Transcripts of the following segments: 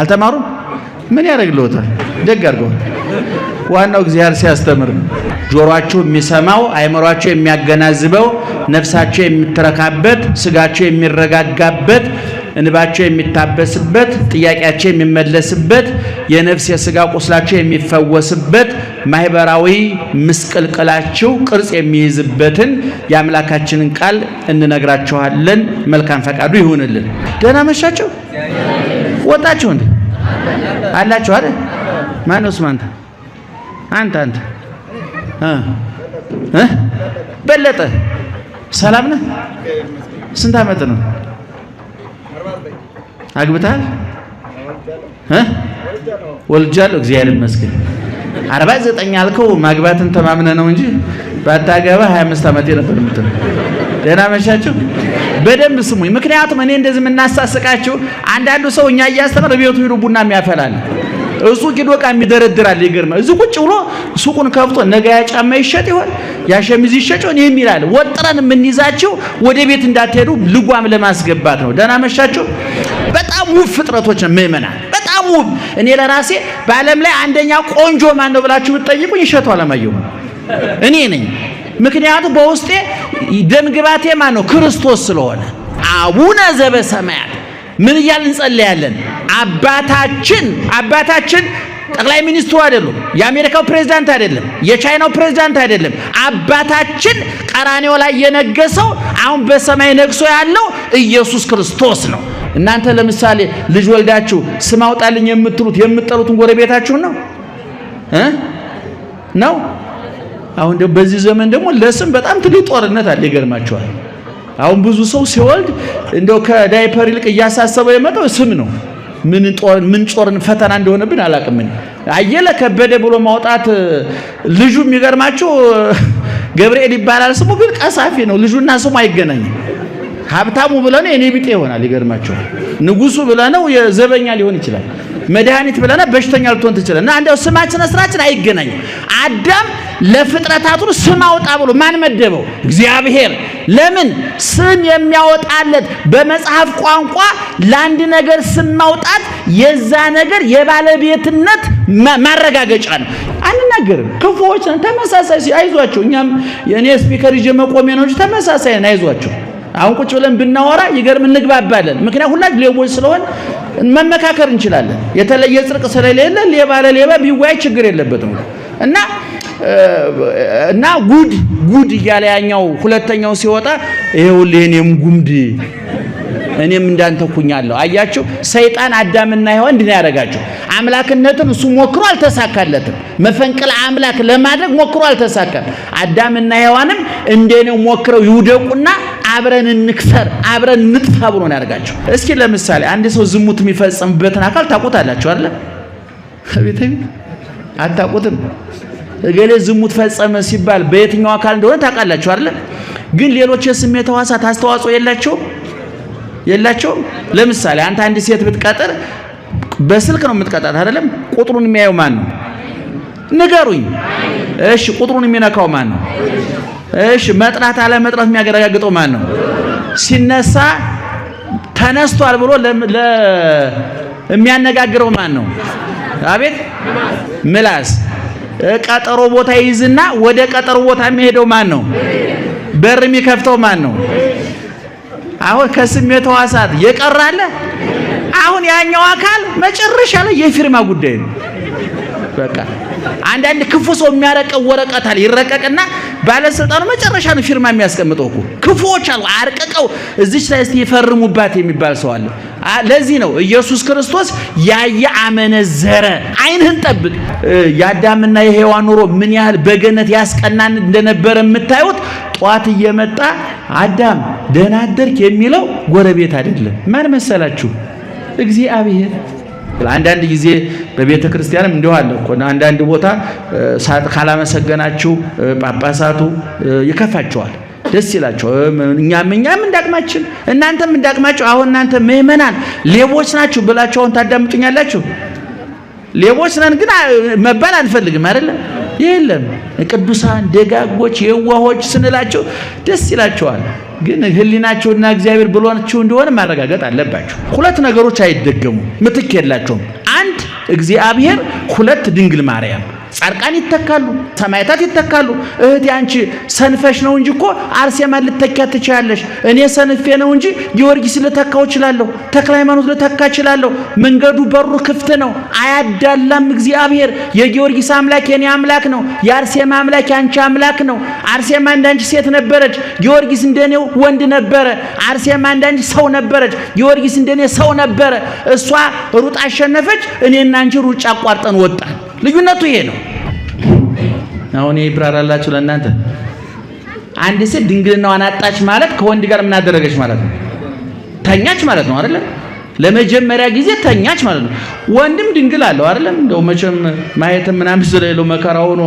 አልተማሩም ምን ያደርግልዎታል ደግ አድርገው ዋናው እግዚአብሔር ሲያስተምር ጆሮአቸው የሚሰማው አይምሮአቸው የሚያገናዝበው ነፍሳቸው የሚተረካበት ስጋቸው የሚረጋጋበት እንባቸው የሚታበስበት ጥያቄያቸው የሚመለስበት የነፍስ የስጋ ቁስላቸው የሚፈወስበት ማህበራዊ ምስቅልቅላቸው ቅርጽ የሚይዝበትን የአምላካችንን ቃል እንነግራችኋለን መልካም ፈቃዱ ይሁንልን ደህና መሻችሁ ወጣችሁ እንዴ አላችሁ አይደል ማነው ስማንታ አንተ በለጠ ሰላም ነህ ስንት አመት ነው አግብተሃል ወልጃለሁ እግዚአብሔር ይመስገን 49 አልከው ማግባትን ተማምነ ነው እንጂ ባታገባ 25 አመት ነበር የምትለው ደህና መሻችሁ በደንብ ስሙኝ ምክንያቱም እኔ እንደዚህ የምናሳስቃችሁ አንዳንዱ ሰው እኛ እያስተማረ ቤቱ ሄዶ ቡና የሚያፈላል እሱ ኪዶቃ የሚደረድራል ይገርማ እዚህ ቁጭ ብሎ ሱቁን ከፍቶ ነገ ያጫማ ይሸጥ ይሆን ያሸሚዝ ይሸጥ ይሆን የሚላል ወጥረን የምንይዛቸው ወደ ቤት እንዳትሄዱ ልጓም ለማስገባት ነው ደህና መሻችሁ በጣም ውብ ፍጥረቶች ነው ምእመናን በጣም ውብ እኔ ለራሴ በዓለም ላይ አንደኛ ቆንጆ ማን ነው ብላችሁ ብትጠይቁኝ ይሸጡ አለማየሁ እኔ ነኝ ምክንያቱም በውስጤ ደምግባቴ ማን ነው ክርስቶስ ስለሆነ አቡነ ዘበሰማያት ምን እያልን እንጸልያለን አባታችን ጠቅላይ ሚኒስትሩ አይደሉም የአሜሪካው ፕሬዝዳንት አይደለም የቻይናው ፕሬዝዳንት አይደለም አባታችን ቀራንዮ ላይ የነገሰው አሁን በሰማይ ነግሶ ያለው ኢየሱስ ክርስቶስ ነው እናንተ ለምሳሌ ልጅ ወልዳችሁ ስም አውጣልኝ የምትጠሩትን ጎረቤታችሁን ነው አሁን በዚህ ዘመን ደግሞ ለስም በጣም ትልቅ ጦርነት አለ ይገርማችኋል አሁን ብዙ ሰው ሲወልድ እንደው ከዳይፐር ይልቅ እያሳሰበው የመጣው ስም ነው ምን ጦርን ፈተና እንደሆነብን አላቅም አየለ ከበደ ብሎ ማውጣት ልጁ የሚገርማችሁ ገብርኤል ይባላል ስሙ ግን ቀሳፊ ነው ልጁና ስሙ አይገናኝም ሀብታሙ ብለነ እኔ ቢጤ ይሆናል ይገርማችኋል ንጉሱ ብለነ የዘበኛ ሊሆን ይችላል መድኃኒት ብለነ በሽተኛ ልትሆን ትችላለና አንደው ስማችን ስራችን አይገናኝም አዳም ለፍጥረታቱ ስም አውጣ ብሎ ማን መደበው እግዚአብሔር ለምን ስም የሚያወጣለት በመጽሐፍ ቋንቋ ለአንድ ነገር ስም ማውጣት የዛ ነገር የባለቤትነት ማረጋገጫ ነው አንናገርም ክፉዎች ተመሳሳይ አይዟቸው እኛም የኔ ስፒከር ይጀ መቆሜ ነው እንጂ ተመሳሳይ አይዟቸው አሁን ቁጭ ብለን ብናወራ ይገርም እንግባባለን ምክንያቱም ሁላችን ሌቦች ስለሆን መመካከር እንችላለን የተለየ ጽድቅ ስለሌለ ሌባ ለሌባ ቢዋይ ችግር የለበትም እና ጉድ እያለ ያኛው ሁለተኛው ሲወጣ ይሄውልህ እኔም ጉምድ እኔም እንዳንተኩኛለሁ አያችሁ ሰይጣን አዳምና ሔዋን እንዲህ ያደርጋቸው አምላክነትን እሱ ሞክሮ አልተሳካለትም መፈንቅለ አምላክ ለማድረግ ሞክሮ አልተሳካም አዳምና ሔዋንም እንደኔው ሞክረው ይውደቁና አብረን እንክሰር አብረን እንጥፋ ብሎ ነው ያደርጋቸው እስኪ ለምሳሌ አንድ ሰው ዝሙት የሚፈጽምበትን አካል ታውቁታላችሁ አይደል ቤተሰብ አታውቁትም እገሌ ዝሙት ፈጸመ ሲባል በየትኛው አካል እንደሆነ ታውቃላችሁ አይደል ግን ሌሎች የስሜት ሕዋሳት አስተዋጽኦ የላቸውም ለምሳሌ አንተ አንድ ሴት ብትቀጥር በስልክ ነው የምትቀጣት አይደለም ቁጥሩን የሚያየው ማን ነው ንገሩኝ እሺ ቁጥሩን የሚነካው ማን ነው እሺ መጥራት አለ መጥራት የሚያረጋግጠው ማን ነው ሲነሳ ተነስቷል ብሎ የሚያነጋግረው ማን ነው አቤት ምላስ ቀጠሮ ቦታ ይዝና ወደ ቀጠሮ ቦታ የሚሄደው ማን ነው በር የሚከፍተው ማን ነው አሁን ከስሜት ሕዋሳት የቀራለ አሁን ያኛው አካል መጨረሻ ላይ የፊርማ ጉዳይ ነው በቃ አንዳንድ ክፉ ሰው የሚያረቀው ወረቀት አለ ይረቀቅና ባለስልጣኑ መጨረሻ ነው ፊርማ የሚያስቀምጠው እኮ ክፉዎች አሉ አርቀቀው እዚች ላይ እስቲ ይፈርሙባት የሚባል ሰው አለ ለዚህ ነው ኢየሱስ ክርስቶስ ያየ አመነዘረ አይንህን ጠብቅ ያዳምና የሔዋን ኑሮ ምን ያህል በገነት ያስቀናን እንደነበረ የምታዩት ጧት እየመጣ አዳም ደህና አደርክ የሚለው ጎረቤት አይደለም ማን መሰላችሁ እግዚአብሔር አንዳንድ ጊዜ በቤተ ክርስቲያንም እንደው አለ እኮ አንዳንድ ቦታ ካላመሰገናችሁ ጳጳሳቱ ይከፋቸዋል ደስ ይላቸው እኛም እንዳቅማችን እናንተም እንዳቅማችሁ አሁን እናንተ ምእመናን ሌቦች ናችሁ ብላችሁን ታዳምጡኛላችሁ ሌቦች ነን ግን መባል አንፈልግም አይደል የለም ቅዱሳን ደጋጎች የዋሆች ስንላቸው ደስ ይላቸዋል ግን ህሊናቸውና እግዚአብሔር ብሎናቸው እንደሆነ ማረጋገጥ አለባቸው። ሁለት ነገሮች አይደገሙ ምትክ የላቸውም። አንድ እግዚአብሔር፣ ሁለት ድንግል ማርያም። ጻድቃን ይተካሉ፣ ሰማዕታት ይተካሉ። እህቴ አንቺ ሰንፈሽ ነው እንጂ እኮ አርሴማ ልተካት ትችያለሽ። እኔ ሰንፌ ነው እንጂ ጊዮርጊስ ልተካው እችላለሁ፣ ተክለ ሃይማኖት ልተካ እችላለሁ። መንገዱ በሩ ክፍት ነው፣ አያዳላም እግዚአብሔር። የጊዮርጊስ አምላክ የኔ አምላክ ነው፣ የአርሴማ አምላክ ያንቺ አምላክ ነው። አርሴማ እንዳንቺ ሴት ነበረች፣ ጊዮርጊስ እንደኔው ወንድ ነበረ። አርሴማ እንዳንቺ ሰው ነበረች፣ ጊዮርጊስ እንደኔ ሰው ነበረ። እሷ ሩጣ አሸነፈች፣ እኔና አንቺ ሩጫ አቋርጠን ወጣን። ልዩነቱ ይሄ ነው። አሁን ይብራራላችሁ ለእናንተ። አንድ ሴት ድንግልናዋን አጣች ማለት ከወንድ ጋር ምን አደረገች ማለት ነው? ተኛች ማለት ነው አይደል? ለመጀመሪያ ጊዜ ተኛች ማለት ነው። ወንድም ድንግል አለው አይደል? እንደው መቼም ማየትም ምናምን ስለሌለው መከራ ሆኖ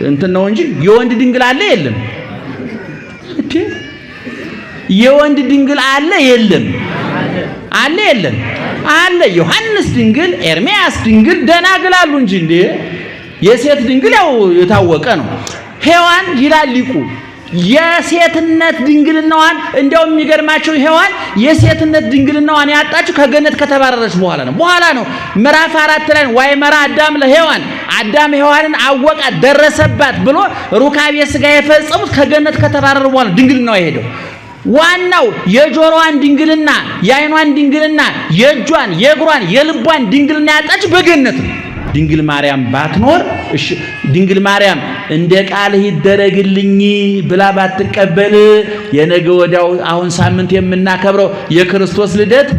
እንትን ነው እንጂ የወንድ ድንግል አለ የለም? እቴ የወንድ ድንግል አለ የለም? አለ የለም? አለ። ዮሐንስ ድንግል፣ ኤርሚያስ ድንግል ደናግል አሉ እንጂ እንዴ የሴት ድንግል ያው የታወቀ ነው። ሔዋን ይላል ሊቁ የሴትነት ድንግልናዋን እንደው የሚገርማቸው ሔዋን የሴትነት ድንግልናዋን ያጣችው ከገነት ከተባረረች በኋላ ነው። ምዕራፍ 4 ላይ ዋይመራ አዳም ለሔዋን አዳም ሔዋንን አወቃት ደረሰባት ብሎ ሩካቤ ሥጋ የፈጸሙት ከገነት ከተባረሩ በኋላ ድንግልናዋ የሄደው ዋናው የጆሮዋን ድንግልና የዓይኗን ድንግልና የእጇን የእግሯን የልቧን ድንግልና ያጣች በገነት ነው። ድንግል ማርያም ባትኖር እሺ ድንግል ማርያም እንደ ቃልህ ይደረግልኝ ብላ ባትቀበል የነገ ወዲያው አሁን ሳምንት የምናከብረው የክርስቶስ ልደት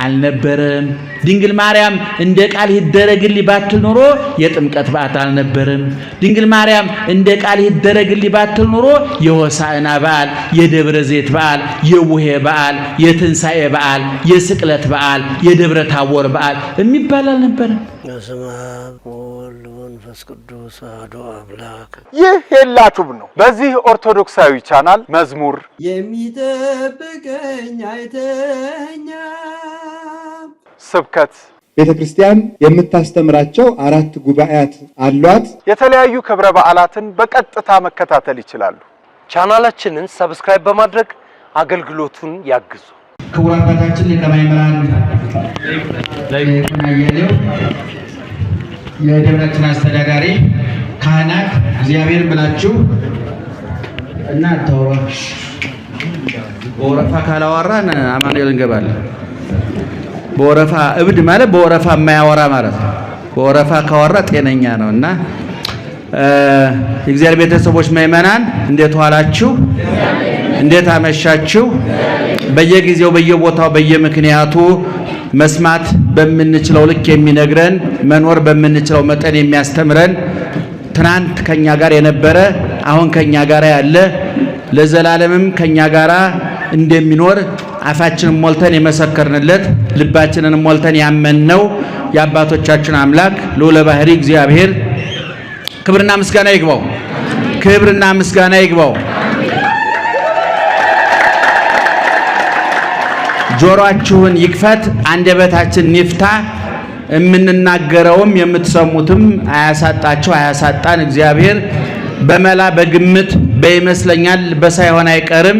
አልነበረም። ድንግል ማርያም እንደ ቃልህ ይደረግልኝ ባትል ኖሮ የጥምቀት በዓል አልነበረም። ድንግል ማርያም እንደ ቃልህ ይደረግልኝ ባትል ኖሮ የሆሳዕና በዓል፣ የደብረ ዘይት በዓል፣ የቡሄ በዓል፣ የትንሣኤ በዓል፣ የስቅለት በዓል፣ የደብረ ታቦር በዓል የሚባል አልነበረም። በስመ አብ ወወልድ ወመንፈስ ቅዱስ አሐዱ አምላክ። ይህ የላቱብ ነው። በዚህ ኦርቶዶክሳዊ ቻናል መዝሙር የሚጠብቀኝ አይተኛ፣ ስብከት፣ ቤተክርስቲያን የምታስተምራቸው 4 ጉባኤያት አሏት። የተለያዩ ክብረ በዓላትን በቀጥታ መከታተል ይችላሉ። ቻናላችንን ሰብስክራይብ በማድረግ አገልግሎቱን ያግዙ። ክቡር አባታችን ሊቀ ማእምራን ለይኩን አያሌው የደብራችን አስተዳዳሪ፣ ካህናት እግዚአብሔር ብላችሁ እና ተወራሽ በወረፋ ካላወራን አማኑኤል እንገባለን። በወረፋ እብድ ማለት በወረፋ የማያወራ ማለት ነው። በወረፋ ካወራ ጤነኛ ነው። እና የእግዚአብሔር ቤተሰቦች ምእመናን እንዴት ዋላችሁ? እንዴት አመሻችሁ? በየጊዜው በየቦታው በየምክንያቱ መስማት በምንችለው ልክ የሚነግረን መኖር በምንችለው መጠን የሚያስተምረን ትናንት ከኛ ጋር የነበረ አሁን ከኛ ጋር ያለ ለዘላለምም ከኛ ጋር እንደሚኖር አፋችንን ሞልተን የመሰከርንለት ልባችንን ሞልተን ያመንነው የአባቶቻችን አምላክ ልዑለ ባሕሪ እግዚአብሔር ክብርና ምስጋና ይግባው። ክብርና ምስጋና ይግባው። ጆሮአችሁን ይክፈት፣ አንደበታችን ይፍታ። የምንናገረውም የምትሰሙትም አያሳጣችሁ አያሳጣን። እግዚአብሔር በመላ በግምት በይመስለኛል በሳይሆን አይቀርም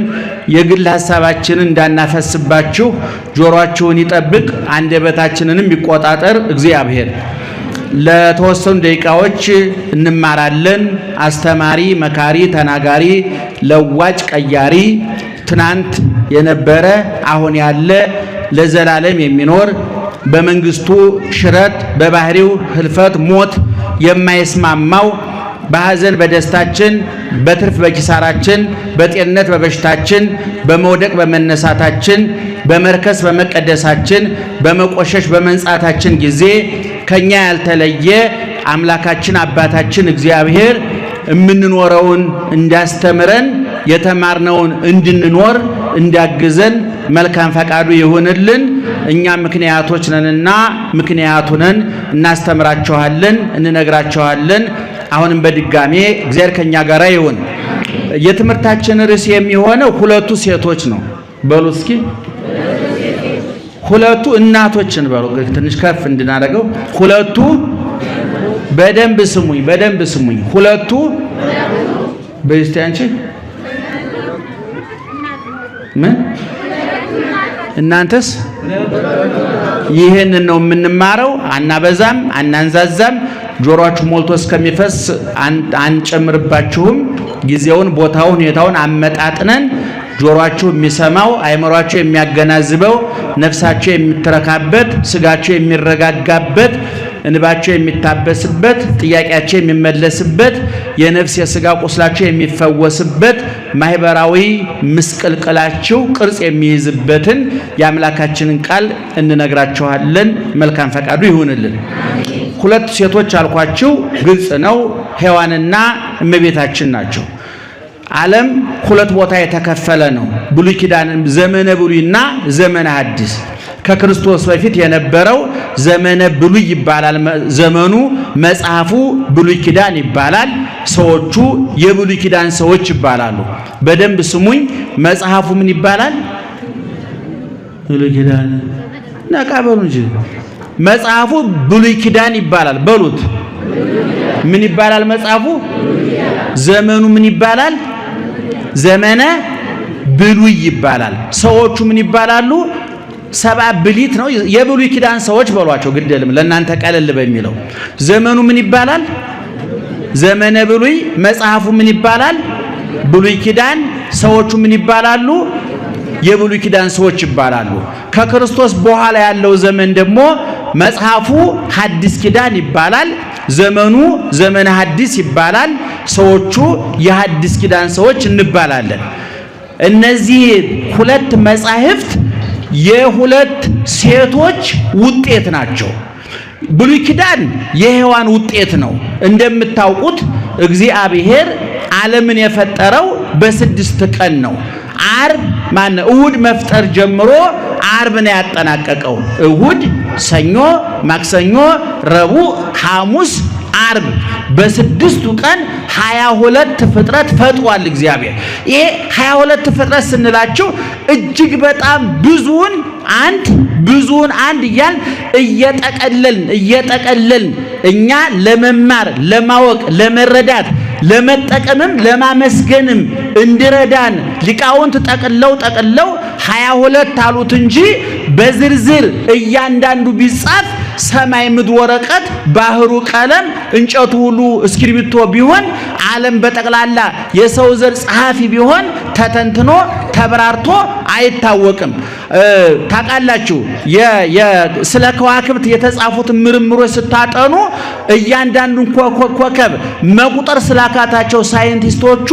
የግል ሐሳባችንን እንዳናፈስባችሁ ጆሮአችሁን ይጠብቅ፣ አንደበታችንንም ይቆጣጠር እግዚአብሔር። ለተወሰኑ ደቂቃዎች እንማራለን። አስተማሪ፣ መካሪ፣ ተናጋሪ፣ ለዋጭ፣ ቀያሪ ትናንት የነበረ አሁን ያለ ለዘላለም የሚኖር በመንግስቱ ሽረት በባህሪው ህልፈት ሞት የማይስማማው በሐዘን በደስታችን በትርፍ በኪሳራችን በጤንነት በበሽታችን በመውደቅ በመነሳታችን በመርከስ በመቀደሳችን በመቆሸሽ በመንጻታችን ጊዜ ከኛ ያልተለየ አምላካችን አባታችን እግዚአብሔር የምንኖረውን እንዳስተምረን የተማርነውን እንድንኖር እንዳግዘን መልካም ፈቃዱ ይሁንልን። እኛ ምክንያቶች ነንና ምክንያቱን እናስተምራቸዋለን፣ እንነግራቸዋለን። አሁንም በድጋሜ እግዚአብሔር ከኛ ጋር ይሁን። የትምህርታችን ርዕስ የሚሆነው ሁለቱ ሴቶች ነው። በሉ እስኪ ሁለቱ እናቶችን በሉ ትንሽ ከፍ እንድናደርገው። ሁለቱ በደንብ ስሙኝ፣ በደንብ ስሙኝ። ሁለቱ በስቲያንቺ ምን እናንተስ ይሄንን ነው የምንማረው። አናበዛም አናንዛዛም። ጆሮአችሁ ሞልቶ እስከሚፈስ አንጨምርባችሁም። ጊዜውን ቦታውን ሁኔታውን አመጣጥነን ጆሮአችሁ የሚሰማው አይምሮአችሁ የሚያገናዝበው ነፍሳችሁ የሚተረካበት ስጋችሁ የሚረጋጋበት እንባችሁ የሚታበስበት ጥያቄያችሁ የሚመለስበት የነፍስ የስጋ ቁስላችሁ የሚፈወስበት ማህበራዊ ምስቅልቅላችሁ ቅርጽ የሚይዝበትን የአምላካችንን ቃል እንነግራችኋለን። መልካም ፈቃዱ ይሁንልን። ሁለት ሴቶች አልኳችሁ፣ ግልጽ ነው። ሔዋንና እመቤታችን ናቸው። ዓለም ሁለት ቦታ የተከፈለ ነው። ብሉይ ኪዳን ዘመነ ብሉይና ዘመነ ሐዲስ። ከክርስቶስ በፊት የነበረው ዘመነ ብሉይ ይባላል። ዘመኑ መጽሐፉ ብሉይ ኪዳን ይባላል። ሰዎቹ የብሉይ ኪዳን ሰዎች ይባላሉ። በደንብ ስሙኝ። መጽሐፉ ምን ይባላል? ብሉይ ኪዳን ነቃ በሉ እንጂ። መጽሐፉ ብሉይ ኪዳን ይባላል በሉት። ምን ይባላል መጽሐፉ? ዘመኑ ምን ይባላል? ዘመነ ብሉይ ይባላል። ሰዎቹ ምን ይባላሉ? ሰባ ብሊት ነው። የብሉይ ኪዳን ሰዎች በሏቸው፣ ግድልም ለእናንተ ቀለል በሚለው። ዘመኑ ምን ይባላል? ዘመነ ብሉይ። መጽሐፉ ምን ይባላል? ብሉይ ኪዳን። ሰዎቹ ምን ይባላሉ? የብሉይ ኪዳን ሰዎች ይባላሉ። ከክርስቶስ በኋላ ያለው ዘመን ደግሞ መጽሐፉ ሐዲስ ኪዳን ይባላል። ዘመኑ ዘመነ ሐዲስ ይባላል። ሰዎቹ የሐዲስ ኪዳን ሰዎች እንባላለን። እነዚህ ሁለት መጻሕፍት የሁለት ሴቶች ውጤት ናቸው። ብሉይ ኪዳን የሔዋን ውጤት ነው። እንደምታውቁት እግዚአብሔር ዓለምን የፈጠረው በ6 ቀን ነው። ዓርብ እሁድ መፍጠር ጀምሮ ዓርብ ነው ያጠናቀቀው። እሁድ፣ ሰኞ፣ ማክሰኞ፣ ረቡዕ፣ ሐሙስ፣ ዓርብ በ6ቱ ቀን 22 ፍጥረት ፈጥሯል እግዚአብሔር። ይሄ 22 ፍጥረት ስንላቸው እጅግ በጣም ብዙውን አንድ እየጠቀለልን እኛ ለመማር ለማወቅ ለመረዳት ለመጠቀምም ለማመስገንም እንዲረዳን ሊቃውንት ጠቅለው 22 አሉት እንጂ በዝርዝር እያንዳንዱ ቢጻፍ ሰማይ ምድር ወረቀት ባህሩ ቀለም እንጨቱ ሁሉ እስክሪብቶ ቢሆን ዓለም በጠቅላላ የሰው ዘር ጸሐፊ ቢሆን ተተንትኖ ተብራርቶ አይታወቅም። ታውቃላችሁ ስለ ከዋክብት የተጻፉት ምርምሮች ስታጠኑ እያንዳንዱን ኮከብ መቁጠር ስላካታቸው ሳይንቲስቶቹ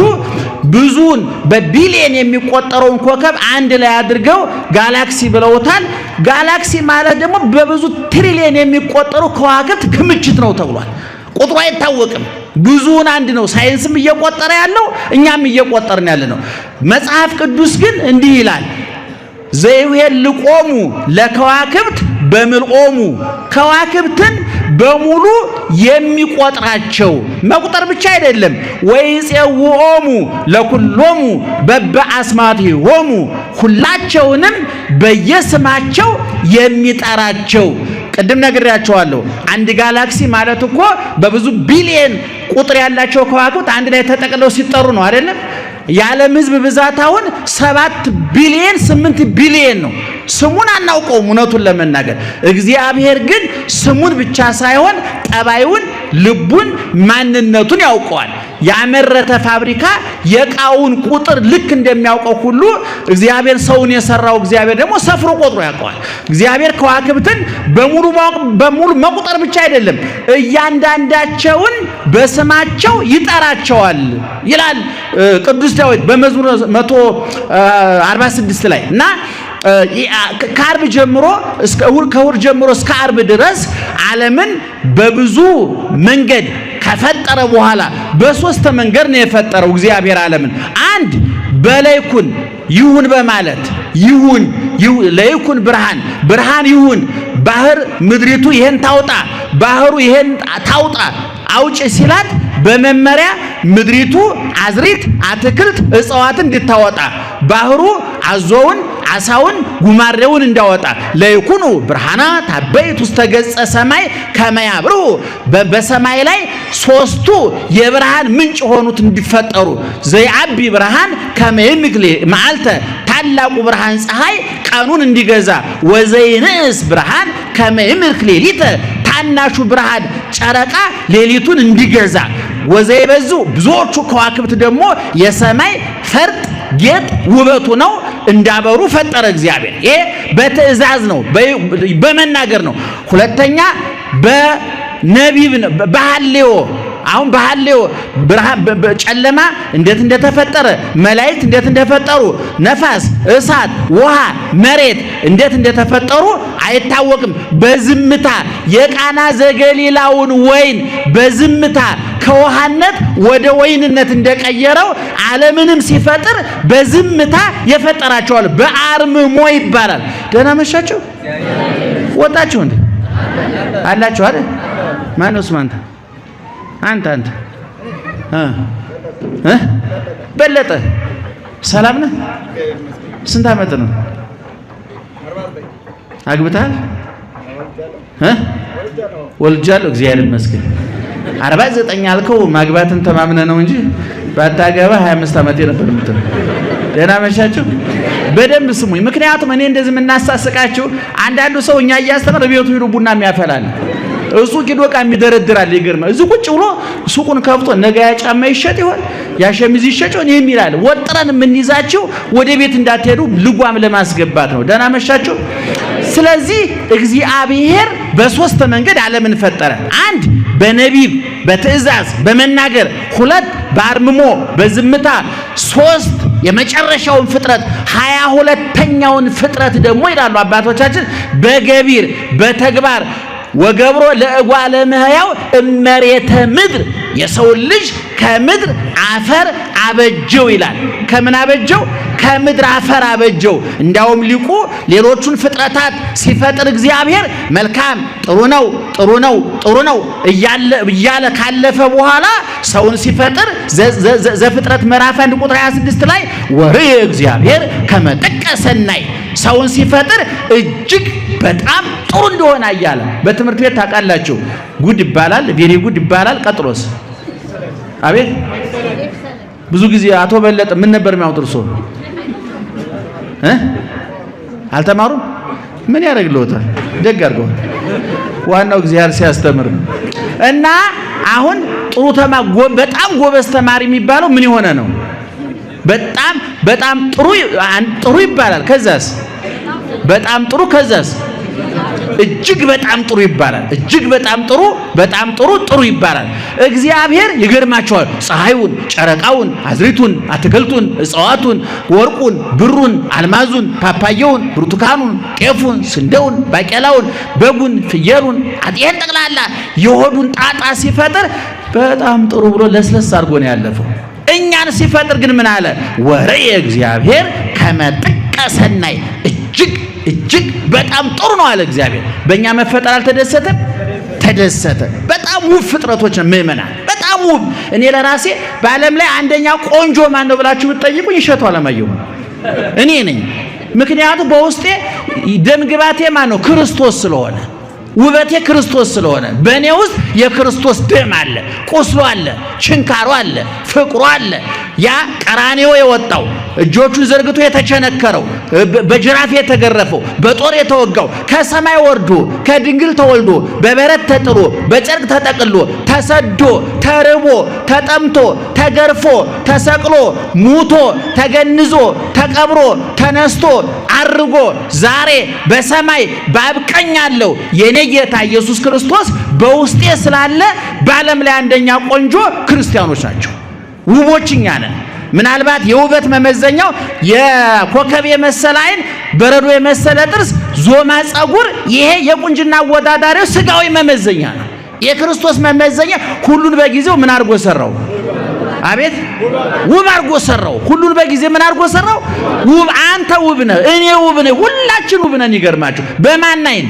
ብዙን በቢሊየን የሚቆጠረውን ኮከብ አንድ ላይ አድርገው ጋላክሲ ብለውታል። ጋላክሲ ማለት ደግሞ በብዙ ትሪሊየን የሚቆጠሩ ከዋክብት ክምችት ነው ተብሏል። ቁጥሩ አይታወቅም። ብዙውን አንድ ነው። ሳይንስም እየቆጠረ ያለው እኛም እየቆጠርን ያለ ነው። መጽሐፍ ቅዱስ ግን እንዲህ ይላል፣ ዘይሄልቆሙ ለከዋክብት በምልኦሙ፣ ከዋክብትን በሙሉ የሚቆጥራቸው መቁጠር ብቻ አይደለም። ወይጼውኦሙ ለኩሎሙ በበአስማቲሆሙ፣ ሁላቸውንም በየስማቸው የሚጠራቸው። ቅድም ነግሬያቸዋለሁ። አንድ ጋላክሲ ማለት እኮ በብዙ ቢሊየን ቁጥር ያላቸው ከዋክብት አንድ ላይ ተጠቅለው ሲጠሩ ነው አይደለም? የዓለም ሕዝብ ብዛት አሁን 7 ቢሊየን 8 ቢሊየን ነው። ስሙን አናውቀውም እውነቱን ለመናገር። እግዚአብሔር ግን ስሙን ብቻ ሳይሆን ጠባዩን፣ ልቡን፣ ማንነቱን ያውቀዋል። ያመረተ ፋብሪካ የቃውን ቁጥር ልክ እንደሚያውቀው ሁሉ እግዚአብሔር ሰውን የሰራው እግዚአብሔር ደግሞ ሰፍሮ ቆጥሮ ያውቀዋል። እግዚአብሔር ከዋክብትን በሙሉ መቁጠር ብቻ አይደለም፣ እያንዳንዳቸውን በስማቸው ይጠራቸዋል ይላል ቅዱስ ዳዊት በመዝሙር 146 ላይ እና ከዓርብ ጀምሮ እስከ ከእሑድ ጀምሮ እስከ ዓርብ ድረስ ዓለምን በብዙ መንገድ ከፈጠረ በኋላ በሶስት መንገድ ነው የፈጠረው እግዚአብሔር ዓለምን። አንድ በለይኩን ይሁን በማለት ይሁን ለይኩን ብርሃን ይሁን፣ ባህር ምድሪቱ ይሄን ታውጣ፣ ባህሩ ይሄን ታውጣ አውጭ ሲላት በመመሪያ ምድሪቱ አዝሪት፣ አትክልት፣ እጽዋትን እንድታወጣ ባህሩ አዞውን፣ አሳውን፣ ጉማሬውን እንዳወጣ ለይኩኑ ብርሃናት አበይት ውስተ ገጸ ሰማይ ከመያብሩ፣ በሰማይ ላይ ሶስቱ የብርሃን ምንጭ ሆኑት እንዲፈጠሩ ዘይአቢ ብርሃን ከመይምግሌ መዓልተ ታላቁ ብርሃን ፀሐይ ቀኑን እንዲገዛ ወዘይንስ ብርሃን ከመይምልክ ሌሊት ታናሹ ብርሃን ጨረቃ ሌሊቱን እንዲገዛ ወዘይበዙ ብዙዎቹ ከዋክብት ደግሞ የሰማይ ፈርጥ ጌጥ ውበቱ ነው እንዳበሩ ፈጠረ እግዚአብሔር። ይሄ በትእዛዝ ነው በመናገር ነው። ሁለተኛ በነቢብ ነው በሐሌዮ አሁን በሐሌዮ ብርሃን ጨለማ እንዴት እንደተፈጠረ መላእክት እንዴት እንደተፈጠሩ ነፋስ እሳት ውሃ መሬት እንዴት እንደተፈጠሩ አይታወቅም። በዝምታ የቃና ዘገሊላውን ወይን በዝምታ ከውሃነት ወደ ወይንነት እንደቀየረው ዓለምንም ሲፈጥር በዝምታ የፈጠራቸዋል። በአርምሞ ይባላል። ደህና መሻችሁ ወጣችሁ እንዴ አላችሁ አይደል? ማነውስ አንተ በለጠ ሰላም ነህ? ስንት ዓመት ነው? አግብተሃል? ወልጃለሁ። እግዚአብሔር ይመስገን። 49 አልከው ማግባትን ተማምነ ነው እንጂ ባታገባ 25 ዓመት ነበር የምትለው። ደህና መሻችሁ። በደንብ ስሙኝ። ምክንያቱም እኔ እንደዚህ የምናሳስቃችሁ አንዳንዱ ሰው እኛ እያስተማረ ቤቱ ሄዶ ቡና የሚያፈላል እሱ ኪዶ ዕቃ የሚደረድራል። ይገርማል። እዚህ ቁጭ ብሎ ሱቁን ከፍቶ ነገ ያ ጫማ ይሸጥ ይሆን ያ ሸሚዝ ይሸጥ ይሆን የሚላል። ወጥረን የምንይዛችሁ ወደ ቤት እንዳትሄዱ ልጓም ለማስገባት ነው። ደህና መሻችሁ። ስለዚህ እግዚአብሔር በሶስት መንገድ ዓለምን ፈጠረ። አንድ በነቢብ በትእዛዝ በመናገር፣ ሁለት በአርምሞ በዝምታ፣ ሶስት የመጨረሻውን ፍጥረት 22ኛውን ፍጥረት ደግሞ ይላሉ አባቶቻችን በገቢር በተግባር ወገብሮ ለእጓለ እመሕያው እመሬተ ምድር የሰው ልጅ ከምድር አፈር አበጀው ይላል። ከምን አበጀው? ከምድር አፈር አበጀው። እንዳውም ሊቁ ሌሎቹን ፍጥረታት ሲፈጥር እግዚአብሔር መልካም ጥሩ ነው እያለ ካለፈ በኋላ ሰውን ሲፈጥር ዘፍጥረት ምዕራፍ 1 ቁጥር 26 ላይ ወርየ እግዚአብሔር ከመ ጥቀ ሰናይ ሰውን ሲፈጥር እጅግ በጣም ጥሩ እንደሆነ አያለ። በትምህርት ቤት ታውቃላችሁ ጉድ ይባላል፣ ቬሪ ጉድ ይባላል። ቀጥሎስ አቤት ብዙ ጊዜ አቶ በለጠ ምን ነበር የሚያውጥር ሰው አልተማሩም? ምን ያደርግልዎታል? ደግ አድርገው። ዋናው እግዚአብሔር ሲያስተምር ነው። እና አሁን በጣም ጎበዝ ተማሪ የሚባለው ምን የሆነ ነው? በጣም ጥሩ ይባላል። ከዛስ በጣም ጥሩ፣ ከዛስ እጅግ በጣም ጥሩ ይባላል። እጅግ በጣም ጥሩ ይባላል። እግዚአብሔር ይገርማቸዋል። ፀሐዩን፣ ጨረቃውን፣ አዝሪቱን፣ አትክልቱን፣ እጽዋቱን፣ ወርቁን፣ ብሩን፣ አልማዙን፣ ፓፓየውን፣ ብርቱካኑን፣ ጤፉን፣ ስንዴውን፣ ባቄላውን፣ በጉን፣ ፍየሉን አጥየን ጠቅላላ የሆዱን ጣጣ ሲፈጥር በጣም ጥሩ ብሎ ለስለስ አድርጎ ነው ያለፈው። እኛን ሲፈጥር ግን ምን አለ? ወርየ እግዚአብሔር ከመ ጥቀ ሰናይ እጅግ በጣም ጥሩ ነው አለ እግዚአብሔር። በእኛ መፈጠር አልተደሰተም? ተደሰተ። በጣም ውብ ፍጥረቶች ነው ምእመናን፣ በጣም ውብ። እኔ ለራሴ በዓለም ላይ አንደኛ ቆንጆ ማን ነው ብላችሁ ብትጠይቁኝ እሸቱ አለማየሁ እኔ ነኝ። ምክንያቱም በውስጤ ደምግባቴ ማን ነው? ክርስቶስ ስለሆነ፣ ውበቴ ክርስቶስ ስለሆነ በእኔ ውስጥ የክርስቶስ ደም አለ፣ ቁስሉ አለ፣ ችንካሩ አለ፣ ፍቅሩ አለ። ያ ቀራኔው የወጣው እጆቹን ዘርግቶ የተቸነከረው በጅራፍ የተገረፈው በጦር የተወጋው ከሰማይ ወርዶ ከድንግል ተወልዶ በበረት ተጥሎ በጨርቅ ተጠቅሎ ተሰዶ ተርቦ ተጠምቶ ተገርፎ ተሰቅሎ ሙቶ ተገንዞ ተቀብሮ ተነስቶ አርጎ ዛሬ በሰማይ በአብ ቀኝ ያለው የኔ ጌታ ኢየሱስ ክርስቶስ በውስጤ ስላለ በዓለም ላይ አንደኛ ቆንጆ ክርስቲያኖች ናቸው። ውቦች እኛ ነን። ምናልባት የውበት መመዘኛው የኮከብ የመሰለ ዓይን፣ በረዶ የመሰለ ጥርስ፣ ዞማ ጸጉር፣ ይሄ የቁንጅና አወዳዳሪው ስጋዊ መመዘኛ ነው። የክርስቶስ መመዘኛ ሁሉን በጊዜው ምን አድርጎ ሰራው? አቤት ውብ አድርጎ ሰራው። ሁሉን በጊዜ ምን አድርጎ ሰራው? ውብ። አንተ ውብ ነህ፣ እኔ ውብ ነኝ፣ ሁላችን ውብ ነን። ይገርማችሁ። በማን ዓይን?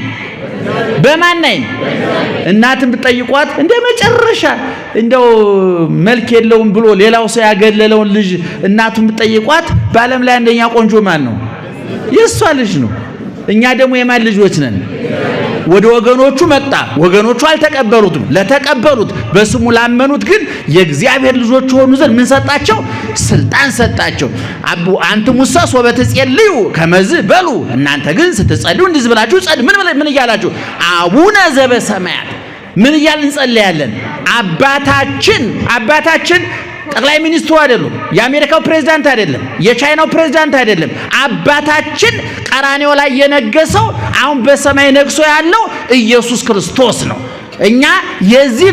እናትን ብትጠይቋት እንደ መጨረሻ እንደው መልክ የለውም ብሎ ሌላው ሰው ያገለለውን ልጅ እናቱን ብትጠይቋት በዓለም ላይ አንደኛ ቆንጆ ማን ነው? የእሷ ልጅ ነው። እኛ ደግሞ የማን ልጆች ነን? ወደ ወገኖቹ መጣ። ወገኖቹ አልተቀበሉትም። ለተቀበሉት በስሙ ላመኑት ግን የእግዚአብሔር ልጆች ሆኑ ዘንድ ምን ሰጣቸው? ስልጣን ሰጣቸው። አንትሙሰ ሶበ ትጼልዩ ከመዝ በሉ፣ እናንተ ግን ስትጸልዩ እንዲህ ብላችሁ ጸልዩ። ምን እያላችሁ? አቡነ ዘበሰማያት። ምን እያልን እንጸልያለን? አባታችን ጠቅላይ ሚኒስትሩ አይደሉም፣ የአሜሪካው ፕሬዝዳንት አይደለም፣ የቻይናው ፕሬዝዳንት አይደለም። አባታችን ቀራንዮ ላይ የነገሰው አሁን በሰማይ ነግሶ ያለው ኢየሱስ ክርስቶስ ነው። እኛ የዚህ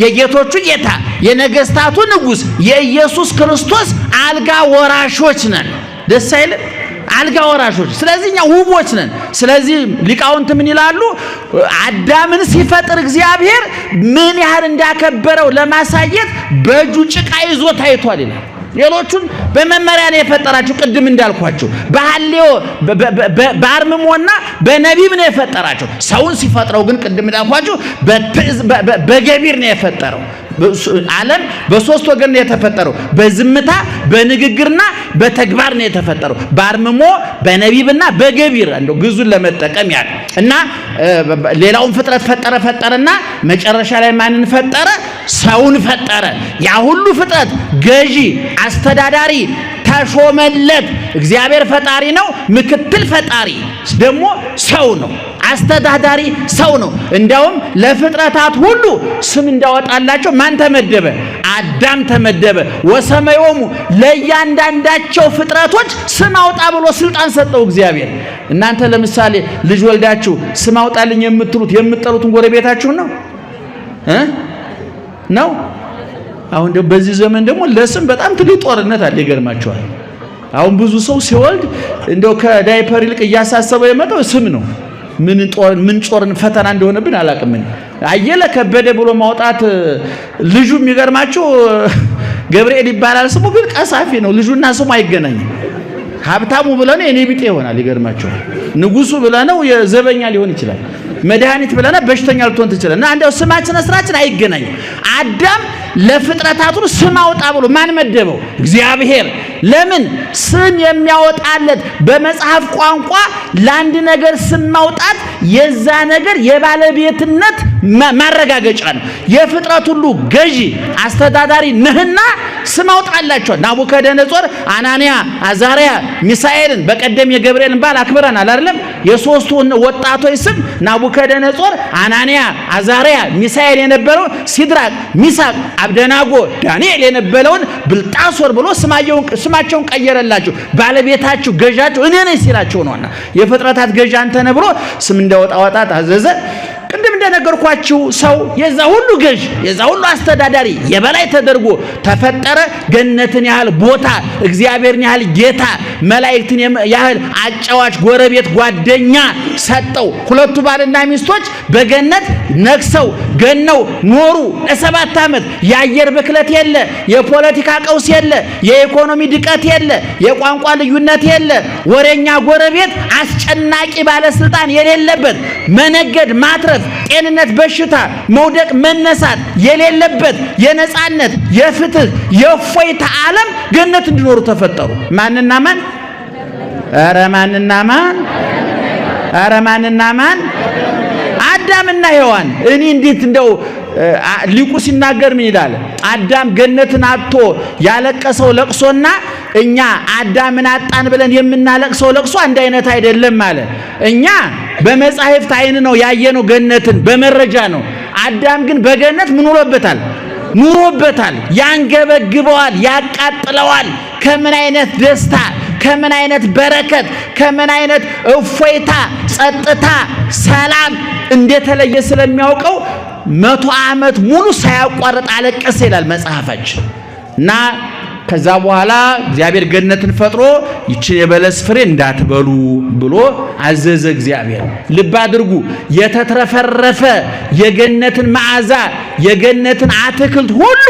የጌቶቹ ጌታ የነገስታቱ ንጉስ የኢየሱስ ክርስቶስ አልጋ ወራሾች ነን። ደስ አይልም? አልጋ ወራሾች። ስለዚህ እኛ ውቦች ነን። ስለዚህ ሊቃውንት ምን ይላሉ? አዳምን ሲፈጥር እግዚአብሔር ምን ያህል እንዳከበረው ለማሳየት በእጁ ጭቃ ይዞ ታይቷል ይላል። ሌሎቹን በመመሪያ ነው የፈጠራቸው። ቅድም እንዳልኳቸው በሐሌዮ በአርምሞና በነቢብ ነው የፈጠራቸው። ሰውን ሲፈጥረው ግን ቅድም እንዳልኳቸው በገቢር ነው የፈጠረው። ዓለም በሶስት ወገን ነው የተፈጠረው። በዝምታ በንግግርና በተግባር ነው የተፈጠረው። በአርምሞ በነቢብና በገቢር እንደው ግዙን ለመጠቀም ያለ እና ሌላውን ፍጥረት ፈጠረና መጨረሻ ላይ ማንን ፈጠረ? ሰውን ፈጠረ። ያ ሁሉ ፍጥረት ገዢ አስተዳዳሪ ተሾመለት። እግዚአብሔር ፈጣሪ ነው። ምክትል ፈጣሪ ደግሞ ሰው ነው። አስተዳዳሪ ሰው ነው። እንዲያውም ለፍጥረታት ሁሉ ስም እንዳወጣላቸው ማን ተመደበ? አዳም ተመደበ። ወሰመዮሙ ለእያንዳንዳቸው ፍጥረቶች ስም አውጣ ብሎ ስልጣን ሰጠው እግዚአብሔር። እናንተ ለምሳሌ ልጅ ወልዳችሁ ስም አውጣልኝ የምትጠሩትን ጎረቤታችሁን ነው። አሁን ደግሞ በዚህ ዘመን ደግሞ ለስም በጣም ትልቅ ጦርነት አለ። ይገርማችኋል። አሁን ብዙ ሰው ሲወልድ እንደው ከዳይፐር ይልቅ እያሳሰበው የመጣው ስም ነው። ምን ጦርን ፈተና እንደሆነብን አላውቅም። አየለ ከበደ ብሎ ማውጣት ልጁ የሚገርማችሁ ገብርኤል ይባላል ስሙ፣ ግን ቀሳፊ ነው። ልጁና ስሙ አይገናኝም። ሀብታሙ ብለነው የኔ ቢጤ ይሆናል። ይገርማችኋል። ንጉሱ ብለነው የዘበኛ ሊሆን ይችላል። መድኃኒት ብለና በሽተኛ ልትሆን ትችላለህ። እና እንደው ስማችን ስራችን አይገናኝም። አዳም ለፍጥረታቱ ስም አውጣ ብሎ ማን መደበው? እግዚአብሔር። ለምን ስም የሚያወጣለት? በመጽሐፍ ቋንቋ ለአንድ ነገር ስም ማውጣት የዛ ነገር የባለቤትነት ማረጋገጫ ነው። የፍጥረት ሁሉ ገዢ አስተዳዳሪ ነህና ስም አውጣላቸው። ናቡከደነጾር አናንያ፣ አዛርያ፣ ሚሳኤልን በቀደም የገብርኤልን በዓል አክብረናል አይደለም? የሶስቱ ወጣቶች ስም ናቡከደነጾር፣ አናንያ፣ አዛርያ፣ ሚሳኤል የነበረው ሲድራቅ፣ ሚሳቅ፣ አብደናጎ፣ ዳንኤል የነበረውን ብልጣሶር ብሎ ስማቸውን ቀየረላቸው። ባለቤታቸው ገዣቸው እኔ ነኝ ሲላቸው ነውና የፍጥረታት ገዢ አንተ ነህ ብሎ ስም እንዳወጣ አዘዘ። ቅድም እንደነገርኳችሁ ሰው የዛ ሁሉ ገዥ የዛ ሁሉ አስተዳዳሪ የበላይ ተደርጎ ተፈጠረ። ገነትን ያህል ቦታ፣ እግዚአብሔርን ያህል ጌታ፣ መላእክትን ያህል አጫዋች ጎረቤት ጓደኛ ሰጠው። ሁለቱ ባልና ሚስቶች በገነት ነግሰው ገነው ኖሩ ለ7 ዓመት። የአየር ብክለት የለ፣ የፖለቲካ ቀውስ የለ፣ የኢኮኖሚ ድቀት የለ፣ የቋንቋ ልዩነት የለ፣ ወሬኛ ጎረቤት፣ አስጨናቂ ባለስልጣን የሌለበት፣ መነገድ ማትረፍ፣ ጤንነት፣ በሽታ፣ መውደቅ፣ መነሳት የሌለበት የነጻነት፣ የፍትህ፣ የእፎይታ ዓለም ገነት እንዲኖሩ ተፈጠሩ። ማንና ማን? ኧረ ማንና ማን? ኧረ ማንና ማን? አዳምና ሔዋን። እኔ እንዴት እንደው ሊቁ ሲናገር ምን ይላል? አዳም ገነትን አጥቶ ያለቀሰው ለቅሶና እኛ አዳምን አጣን ብለን የምናለቅሰው ለቅሶ አንድ አይነት አይደለም ማለት። እኛ በመጻሕፍት አይን ነው ያየነው ገነትን በመረጃ ነው። አዳም ግን በገነት ምን ኑሮበታል፣ ያንገበግበዋል፣ ያቃጥለዋል። ከምን አይነት ደስታ፣ ከምን አይነት በረከት፣ ከምን አይነት እፎይታ፣ ጸጥታ፣ ሰላም እንደተለየ ስለሚያውቀው 100 ዓመት ሙሉ ሳያቋርጥ አለቀሰ ይላል መጽሐፋችን። እና ከዛ በኋላ እግዚአብሔር ገነትን ፈጥሮ ይችን የበለስ ፍሬ እንዳትበሉ ብሎ አዘዘ እግዚአብሔር። ልብ አድርጉ፣ የተትረፈረፈ የገነትን መዓዛ የገነትን አትክልት ሁሉ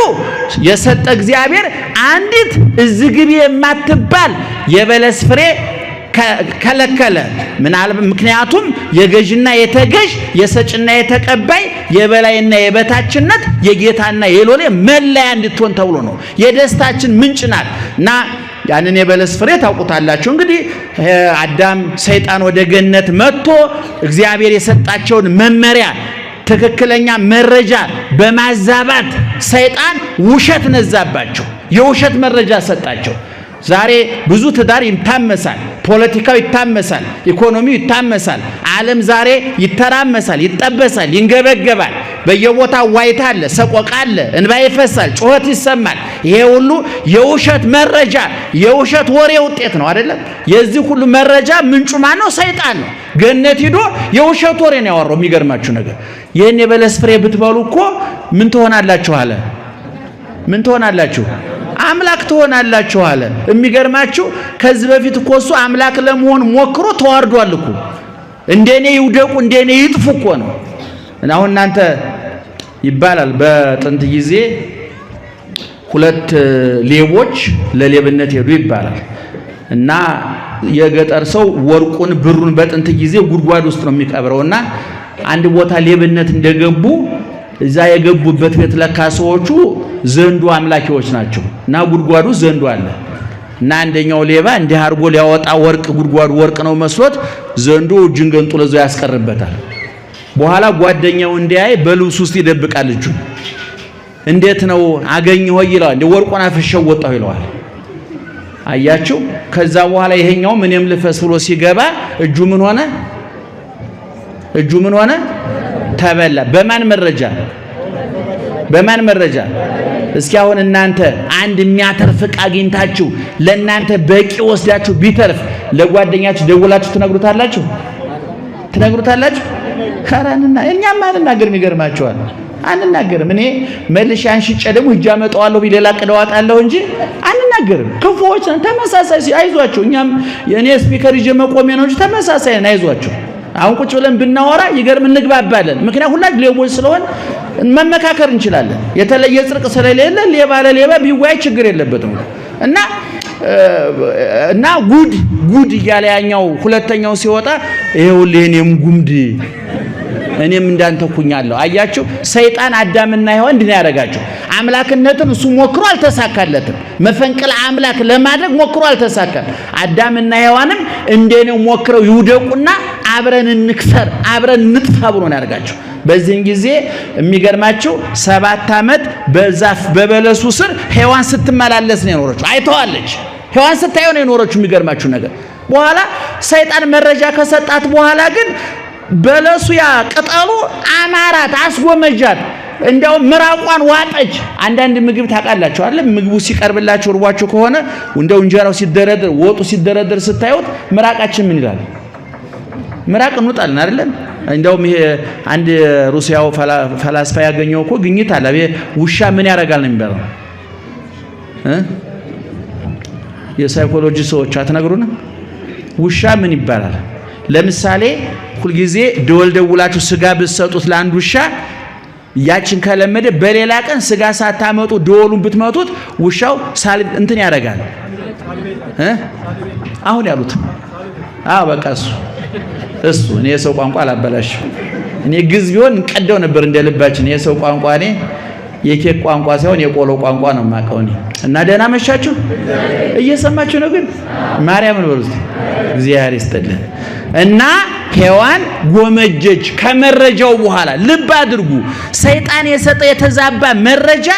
የሰጠ እግዚአብሔር አንዲት እዝግቢ የማትባል የበለስ ፍሬ ከለከለ። ምክንያቱም የገዥና የተገዥ የሰጭና የተቀባይ የበላይና የበታችነት የጌታና የሎሌ መለያ እንድትሆን ተብሎ ነው። የደስታችን ምንጭ ናት እና ያንን የበለስ ፍሬ ታውቁታላችሁ። እንግዲህ አዳም ሰይጣን ወደ ገነት መጥቶ እግዚአብሔር የሰጣቸውን መመሪያ ትክክለኛ መረጃ በማዛባት ሰይጣን ውሸት ነዛባቸው፣ የውሸት መረጃ ሰጣቸው። ዛሬ ብዙ ትዳር ይታመሳል፣ ፖለቲካው ይታመሳል፣ ኢኮኖሚው ይታመሳል። ዓለም ዛሬ ይተራመሳል፣ ይጠበሳል፣ ይንገበገባል። በየቦታው ዋይታ አለ፣ ሰቆቃ አለ፣ እንባ ይፈሳል፣ ጩኸት ይሰማል። ይሄ ሁሉ የውሸት መረጃ የውሸት ወሬ ውጤት ነው አይደለም? የዚህ ሁሉ መረጃ ምንጩ ማን ነው? ሰይጣን ነው። ገነት ሄዶ የውሸት ወሬ ነው ያወራው። የሚገርማችሁ ነገር ይሄን የበለስ ፍሬ ብትበሉ እኮ ምን ትሆናላችሁ አለ? ምን ትሆናላችሁ? አምላክ ትሆናላችሁ አለ። የሚገርማችሁ ከዚህ በፊት እኮ እሱ አምላክ ለመሆን ሞክሮ ተዋርዷል እኮ። እንደኔ ይውደቁ እንደኔ ይጥፉ እኮ ነው። አሁን እናንተ ይባላል በጥንት ጊዜ ሁለት ሌቦች ለሌብነት ሄዱ ይባላል። እና የገጠር ሰው ወርቁን ብሩን በጥንት ጊዜ ጉድጓድ ውስጥ ነው የሚቀብረውና አንድ ቦታ ሌብነት እንደገቡ እዛ የገቡበት ቤት ለካ ሰዎቹ ዘንዶ አምላኪዎች ናቸው እና ጉድጓዱ ዘንዶ አለ እና አንደኛው ሌባ እንዲህ አርጎ ሊያወጣ ወርቅ ጉድጓዱ ወርቅ ነው መስሎት ዘንዶ እጁን ገንጥሎ ለዛው ያስቀርበታል። በኋላ ጓደኛው እንዲያይ በልብስ ውስጥ ይደብቃል እጁን። እንዴት ነው አገኘው ይለዋል። እንደ ወርቁን አፍሸው ወጣው ይለዋል። አያችሁ። ከዛ በኋላ ይሄኛው ምንም ልፈስ ብሎ ሲገባ እጁ ምን ሆነ? እጁ ምን ሆነ? ተበላ። በማን መረጃ? በማን መረጃ? እስኪ አሁን እናንተ አንድ የሚያተርፍ ዕቃ አግኝታችሁ ለእናንተ በቂ ወስዳችሁ ቢተርፍ ለጓደኛችሁ ደውላችሁ ትነግሩታላችሁ? ትነግሩታላችሁ? ካራንና እኛም አንናገርም። ይገርማችኋል፣ አንናገርም። እኔ መልሼ አንሽጬ ደግሞ ሂጅ አመጣዋለሁ ቢሌላ ቀደዋጣለሁ እንጂ አንናገርም። ክፉዎች ተመሳሳይ አይዟችሁ። እኛም የኔ ስፒከር ይዤ መቆሜ ነው እንጂ ተመሳሳይ ነው። አይዟችሁ። አሁን ቁጭ ብለን ብናወራ ይገርም እንግባባለን። ምክንያቱም ሁላችን ሌቦች ስለሆን መመካከር እንችላለን። የተለየ ጽድቅ ስለሌለ ሌባ ለሌባ ቢወያይ ችግር የለበትም። እና ጉድ እያለ ያኛው ሁለተኛው ሲወጣ ይሄውልህ እኔም ጉምድ እኔም እንዳንተኩኛለሁ። አያችሁ፣ ሰይጣን አዳምና ሔዋን እንዲህ ያደረጋቸው። አምላክነትን እሱ ሞክሮ አልተሳካለትም። መፈንቅለ አምላክ ለማድረግ ሞክሮ አልተሳካም። አዳምና ሔዋንም እንደኔው ሞክረው ይውደቁና አብረን እንክሰር አብረን እንጥፋ ብሎ ነው ያደርጋቸው። በዚህን ጊዜ የሚገርማቸው 7 ዓመት በዛፍ በበለሱ ስር ሔዋን ስትመላለስ ነው የኖረችው። አይተዋለች። ሔዋን ስታየው ነው የኖረችው። የሚገርማችሁ ነገር በኋላ ሰይጣን መረጃ ከሰጣት በኋላ ግን በለሱ ያ ቅጠሉ አማራት፣ አስጎመጃት። እንደው ምራቋን ዋጠች። አንዳንድ ምግብ ታውቃላችሁ አይደል? ምግቡ ሲቀርብላችሁ እርቧችሁ ከሆነ እንደው እንጀራው ሲደረደር ወጡ ሲደረደር ስታዩት ምራቃችን ምን ይላል? ምራቅ እንውጣለን አይደለም? እንደውም ይሄ አንድ ሩሲያው ፈላስፋ ያገኘው እኮ ግኝት አለ። ውሻ ምን ያደርጋል ነው የሚባለው? የሳይኮሎጂ ሰዎች አትነግሩንም? ውሻ ምን ይባላል? ለምሳሌ ሁልጊዜ ደወልደውላችሁ ስጋ ብትሰጡት ለአንድ ውሻ ያችን ከለመደ በሌላ ቀን ስጋ ሳታመጡ ደወሉን ብትመቱት ውሻው እንትን ያደርጋል። አሁን ያሉት በቃ እሱ እኔ የሰው ቋንቋ አላበላሽም። እኔ ግዝ ቢሆን እንቀደው ነበር እንደልባችን። የሰው ቋንቋ እኔ የኬክ ቋንቋ ሳይሆን የቆሎ ቋንቋ ነው የማውቀው እኔ። እና ደህና መሻችሁ? እየሰማችሁ ነው? ግን ማርያምን በሉት። እግዚአብሔር ይስጥልን። እና ሔዋን ጎመጀች ከመረጃው በኋላ። ልብ አድርጉ፣ ሰይጣን የሰጠ የተዛባ መረጃ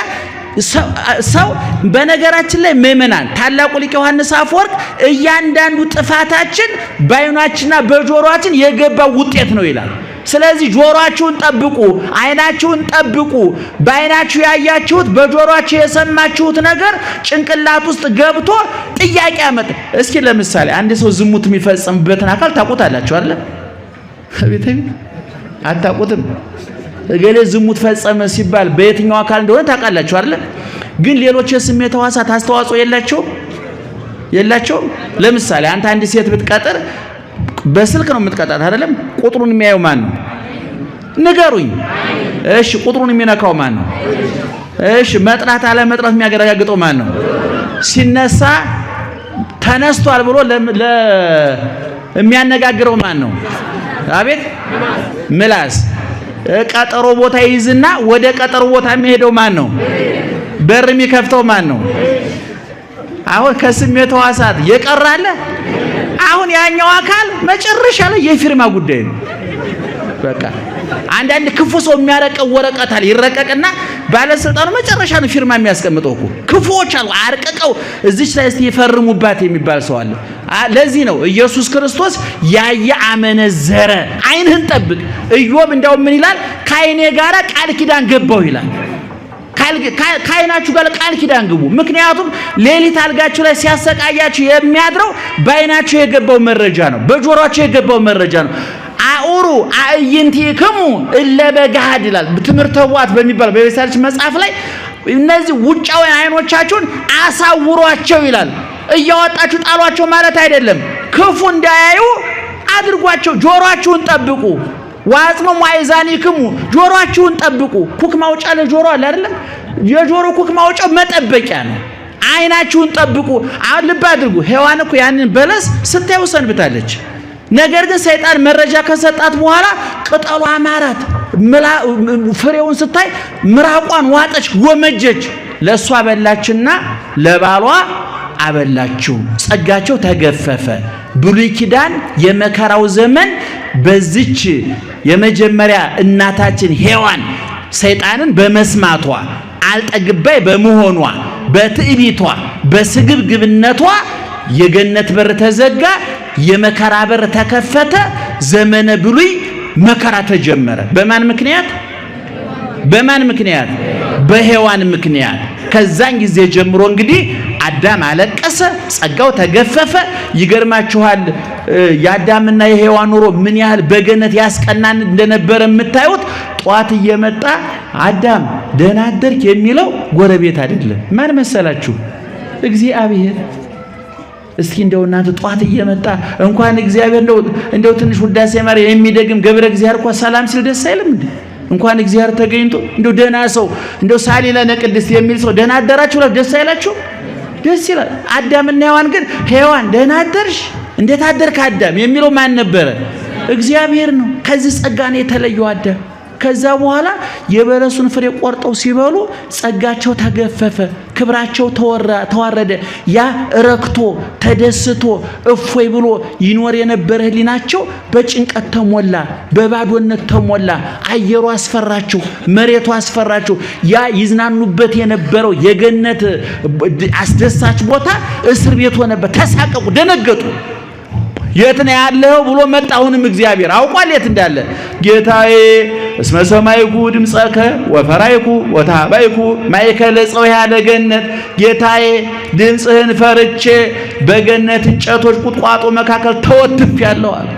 ሰው በነገራችን ላይ ምእመናን ታላቁ ሊቅ ዮሐንስ አፈወርቅ እያንዳንዱ ጥፋታችን በዓይናችንና በጆሮአችን የገባው ውጤት ነው ይላል። ስለዚህ ጆሮአችሁን ጠብቁ፣ ዓይናችሁን ጠብቁ። በዓይናችሁ ያያችሁት በጆሮአችሁ የሰማችሁት ነገር ጭንቅላት ውስጥ ገብቶ ጥያቄ ያመጣ። እስኪ ለምሳሌ አንድ ሰው ዝሙት የሚፈጽምበትን አካል ታውቁታላችሁ አይደል? ቤተኝ አታውቁትም? እገሌ ዝሙት ፈጸመ ሲባል በየትኛው አካል እንደሆነ ታውቃላችሁ አይደል? ግን ሌሎች የስሜት ሕዋሳት አስተዋጽኦ የላቸውም? ለምሳሌ አንተ አንድ ሴት ብትቀጥር በስልክ ነው የምትቀጣት አይደለም? ቁጥሩን የሚያየው ማን ነው? ንገሩኝ። እሺ፣ ቁጥሩን የሚነካው ማን ነው? እሺ፣ መጥራት አለ መጥራት የሚያረጋግጠው ማን ነው? ሲነሳ ተነስቷል ብሎ የሚያነጋግረው ማን ነው? አቤት ምላስ። ቀጠሮ ቦታ ይይዝና ወደ ቀጠሮ ቦታ የሚሄደው ማን ነው? በር የሚከፍተው ማን ነው? አሁን ከስሜት ሕዋሳት የቀራለ አሁን ያኛው አካል መጨረሻ ላይ የፊርማ ጉዳይ ነው። በቃ አንዳንድ ክፉ ሰው የሚያረቀው ወረቀት አለ ይረቀቅና ባለስልጣኑ መጨረሻ ነው ፊርማ የሚያስቀምጠው እኮ ክፉዎች አሉ አርቀቀው እዚች ላይ እስቲ ይፈርሙባት የሚባል ሰው አለ። ለዚህ ነው ኢየሱስ ክርስቶስ ያየ አመነዘረ። ዓይንህን ጠብቅ። ኢዮብ እንደው ምን ይላል? ከዓይኔ ጋር ቃል ኪዳን ገባው ይላል። ከዓይናችሁ ጋር ቃል ኪዳን ግቡ። ምክንያቱም ሌሊት አልጋችሁ ላይ ሲያሰቃያችሁ የሚያድረው በዓይናችሁ የገባው መረጃ ነው፣ በጆሮአችሁ የገባው መረጃ ነው። አኡሩ አዕይንቲክሙ እለ በገሃድ ይላል ትምህርተ ዋት በሚባል በቤሳልች መጽሐፍ ላይ እነዚህ ውጫዊ አይኖቻችሁን አሳውሯቸው ይላል። እያወጣችሁ ጣሏቸው ማለት አይደለም፣ ክፉ እንዳያዩ አድርጓቸው። ጆሮአችሁን ጠብቁ። ዋጽሙ አይዛኒክሙ ጆሮአችሁን ጠብቁ። ኩክ ማውጫ ለጆሮ አለ አይደለም? የጆሮ ኩክ ማውጫው መጠበቂያ ነው። ዓይናችሁን ጠብቁ። አሁን ልብ አድርጉ። ሔዋን እኮ ያንን በለስ ስታዩ ሰንብታለች። ነገር ግን ሰይጣን መረጃ ከሰጣት በኋላ ቅጠሉ አማራት። ፍሬውን ስታይ ምራቋን ዋጠች፣ ጎመጀች። ለሷ በላችና ለባሏ አበላችው። ጸጋቸው ተገፈፈ። ብሉይ ኪዳን የመከራው ዘመን በዚች የመጀመሪያ እናታችን ሔዋን ሰይጣንን በመስማቷ አልጠግባይ በመሆኗ በትዕቢቷ በስግብግብነቷ የገነት በር ተዘጋ፣ የመከራ በር ተከፈተ። ዘመነ ብሉይ መከራ ተጀመረ። በማን ምክንያት? በማን ምክንያት? በሔዋን ምክንያት። ከዛን ጊዜ ጀምሮ እንግዲህ አዳም አለቀሰ፣ ጸጋው ተገፈፈ። ይገርማችኋል የአዳምና የሔዋን ኑሮ ምን ያህል በገነት ያስቀናን እንደነበረ የምታዩት። ጧት እየመጣ አዳም ደህና አደርክ የሚለው ጎረቤት አይደለም። ማን መሰላችሁ? እግዚአብሔር። እስኪ እንደው እናንተ ጧት እየመጣ እንኳን እግዚአብሔር እንደው ትንሽ ውዳሴ ማርያም የሚደግም ገብረ እግዚአብሔር እንኳን ሰላም ሲል ደስ አይልም እንዴ? እንኳን እግዚአብሔር ተገኝቶ እንደው ደህና ሰው እንደው ሳሊ ለነ ቅድስት የሚል ሰው ደህና አደራችሁ ላይ ደስ አይላችሁ? ደስ ይላል። አዳምና ሔዋን ግን ሔዋን ደህና አደርሽ እንዴት አደርክ አዳም የሚለው ማን ነበረ? እግዚአብሔር ነው። ከዚህ ጸጋ ነው የተለየው አዳም። ከዛ በኋላ የበለሱን ፍሬ ቆርጠው ሲበሉ ጸጋቸው ተገፈፈ፣ ክብራቸው ተዋረደ። ያ ረክቶ ተደስቶ እፎይ ብሎ ይኖር የነበረ ህሊናቸው በጭንቀት ተሞላ፣ በባዶነት ተሞላ። አየሩ አስፈራቸው፣ መሬቱ አስፈራቸው። ያ ይዝናኑበት የነበረው የገነት አስደሳች ቦታ እስር ቤት ሆነበት። ተሳቀቁ፣ ደነገጡ። የት ነው ያለው ብሎ መጣ። አሁንም እግዚአብሔር አውቋል የት እንዳለ። ጌታዬ እስመ ሰማይኩ ድምፀከ ወፈራይኩ ወታባይኩ ማእከለ ጽውያ ለገነት። ጌታዬ ድምፅህን ፈርቼ በገነት እንጨቶች ቁጥቋጦ መካከል ተወትፌአለሁ አለ።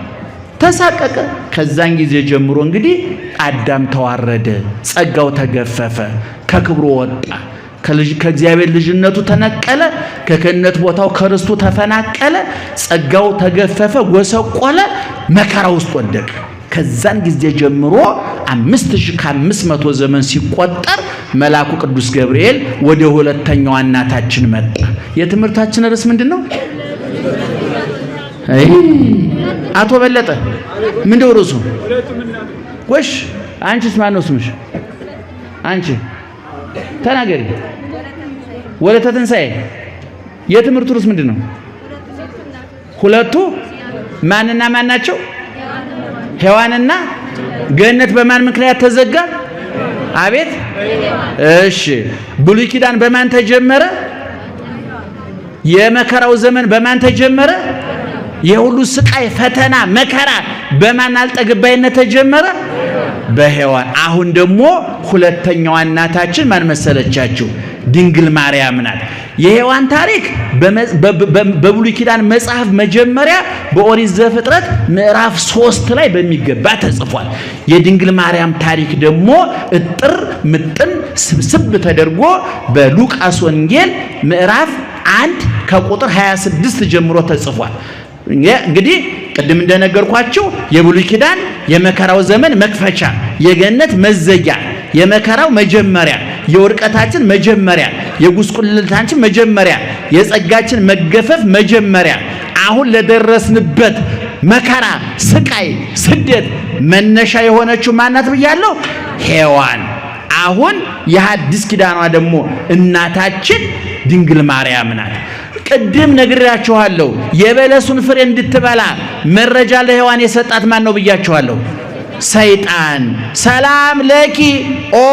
ተሳቀቀ። ከዛን ጊዜ ጀምሮ እንግዲህ አዳም ተዋረደ፣ ጸጋው ተገፈፈ፣ ከክብሩ ወጣ። ከእግዚአብሔር ልጅነቱ ተነቀለ፣ ከክህነት ቦታው ከርስቱ ተፈናቀለ፣ ጸጋው ተገፈፈ፣ ጎሰቆለ፣ መከራ ውስጥ ወደቀ። ከዛን ጊዜ ጀምሮ 5500 ዘመን ሲቆጠር መልአኩ ቅዱስ ገብርኤል ወደ ሁለተኛዋ እናታችን መጣ። የትምህርታችን ርዕስ ምንድነው? አቶ በለጠ ምንድነው ርዕሱ? ጎሽ አንቺስ ማን ነው ስምሽ? አንቺ ተናገሪ። ወለተ ትንሣኤ። የትምህርቱ ርዕስ ምንድነው? ሁለቱ ማንና ማን ናቸው? ሔዋንና ገነት በማን ምክንያት ተዘጋ? አቤት። እሺ ብሉይ ኪዳን በማን ተጀመረ? የመከራው ዘመን በማን ተጀመረ? የሁሉ ስቃይ ፈተና መከራ በማን አልጠግባይነት ተጀመረ? በሔዋን። አሁን ደግሞ ሁለተኛዋ እናታችን ማን መሰለቻችሁ? ድንግል ማርያም ናት። የሔዋን ታሪክ በብሉይ ኪዳን መጽሐፍ መጀመሪያ በኦሪት ዘፍጥረት ምዕራፍ 3 ላይ በሚገባ ተጽፏል። የድንግል ማርያም ታሪክ ደግሞ እጥር ምጥን ስብስብ ተደርጎ በሉቃስ ወንጌል ምዕራፍ 1 ከቁጥር 26 ጀምሮ ተጽፏል። እንግዲህ ቅድም እንደነገርኳችሁ የብሉይ ኪዳን የመከራው ዘመን መክፈቻ፣ የገነት መዘጊያ፣ የመከራው መጀመሪያ፣ የውድቀታችን መጀመሪያ፣ የጉስቁልታችን መጀመሪያ፣ የጸጋችን መገፈፍ መጀመሪያ፣ አሁን ለደረስንበት መከራ፣ ስቃይ፣ ስደት መነሻ የሆነችው ማናት ብያለሁ? ሔዋን። አሁን የሐዲስ ኪዳኗ ደግሞ እናታችን ድንግል ማርያም ናት። ቅድም ነግራችኋለሁ። የበለሱን ፍሬ እንድትበላ መረጃ ለሔዋን የሰጣት ማን ነው ብያችኋለሁ? ሰይጣን። ሰላም ለኪ ኦ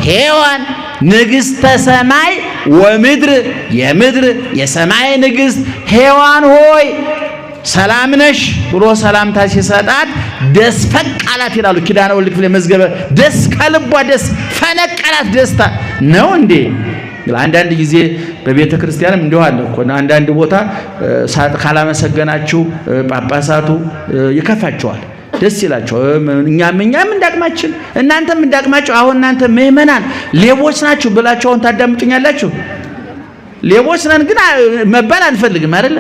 ሔዋን ንግሥተ ሰማይ ወምድር፣ የምድር የሰማይ ንግሥት ሔዋን ሆይ ሰላም ነሽ ብሎ ሰላምታ ሲሰጣት ደስ ፈቃላት ይላሉ ኪዳነ ወልድ ክፍለ መዝገበ። ደስ ከልቧ ደስ ፈነቀላት። ደስታ ነው እንዴ? አንዳንድ ጊዜ በቤተ ክርስቲያንም እንደው አለ እኮ አንዳንድ ቦታ ካላመሰገናችሁ ጳጳሳቱ ይከፋቸዋል፣ ደስ ይላቸው። እኛም እንዳቅማችን እናንተም እንዳቅማችሁ። አሁን እናንተ ምእመናን ሌቦች ናችሁ ብላችሁ አሁን ታዳምጡኛላችሁ። ሌቦች ነን ግን መባል አንፈልግም አይደለ?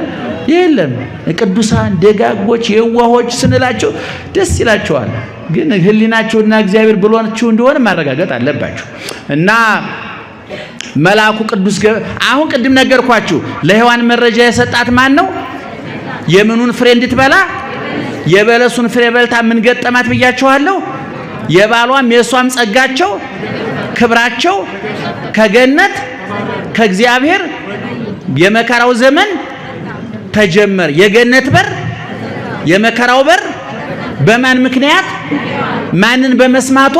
የለም ቅዱሳን ደጋጎች የዋሆች ስንላቸው ደስ ይላቸዋል። ግን ህሊናችሁና እግዚአብሔር ብሎናችሁ እንደሆነ ማረጋገጥ አለባችሁ። እና መልአኩ ቅዱስ አሁን ቅድም ነገርኳችሁ ለሔዋን መረጃ የሰጣት ማን ነው? የምኑን ፍሬ እንድትበላ? የበለሱን ፍሬ በልታ ምን ገጠማት ብያችኋለሁ? የባሏም የሷም ጸጋቸው ክብራቸው ከገነት ከእግዚአብሔር የመከራው ዘመን ተጀመረ። የገነት በር የመከራው በር በማን ምክንያት? ማንን በመስማቷ?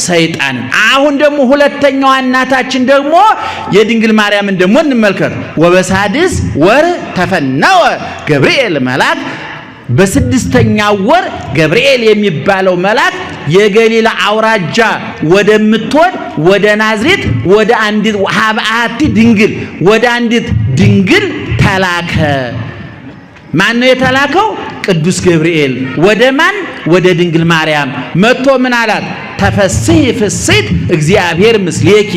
ሰይጣንን። አሁን ደግሞ ሁለተኛዋ እናታችን ደግሞ የድንግል ማርያምን ደግሞ እንመልከት። ወበሳድስ ወር ተፈነወ ገብርኤል መልአክ። በስድስተኛው ወር ገብርኤል የሚባለው መልአክ የገሊላ አውራጃ ወደምትወድ ወደ ናዝሬት ወደ አንዲት ሀብአቲ ድንግል ወደ አንዲት ድንግል ተላከ። ማን ነው የተላከው? ቅዱስ ገብርኤል። ወደ ማን? ወደ ድንግል ማርያም መጥቶ ምን አላት? ተፈስሒ ፍሥሕት እግዚአብሔር ምስሌኪ፣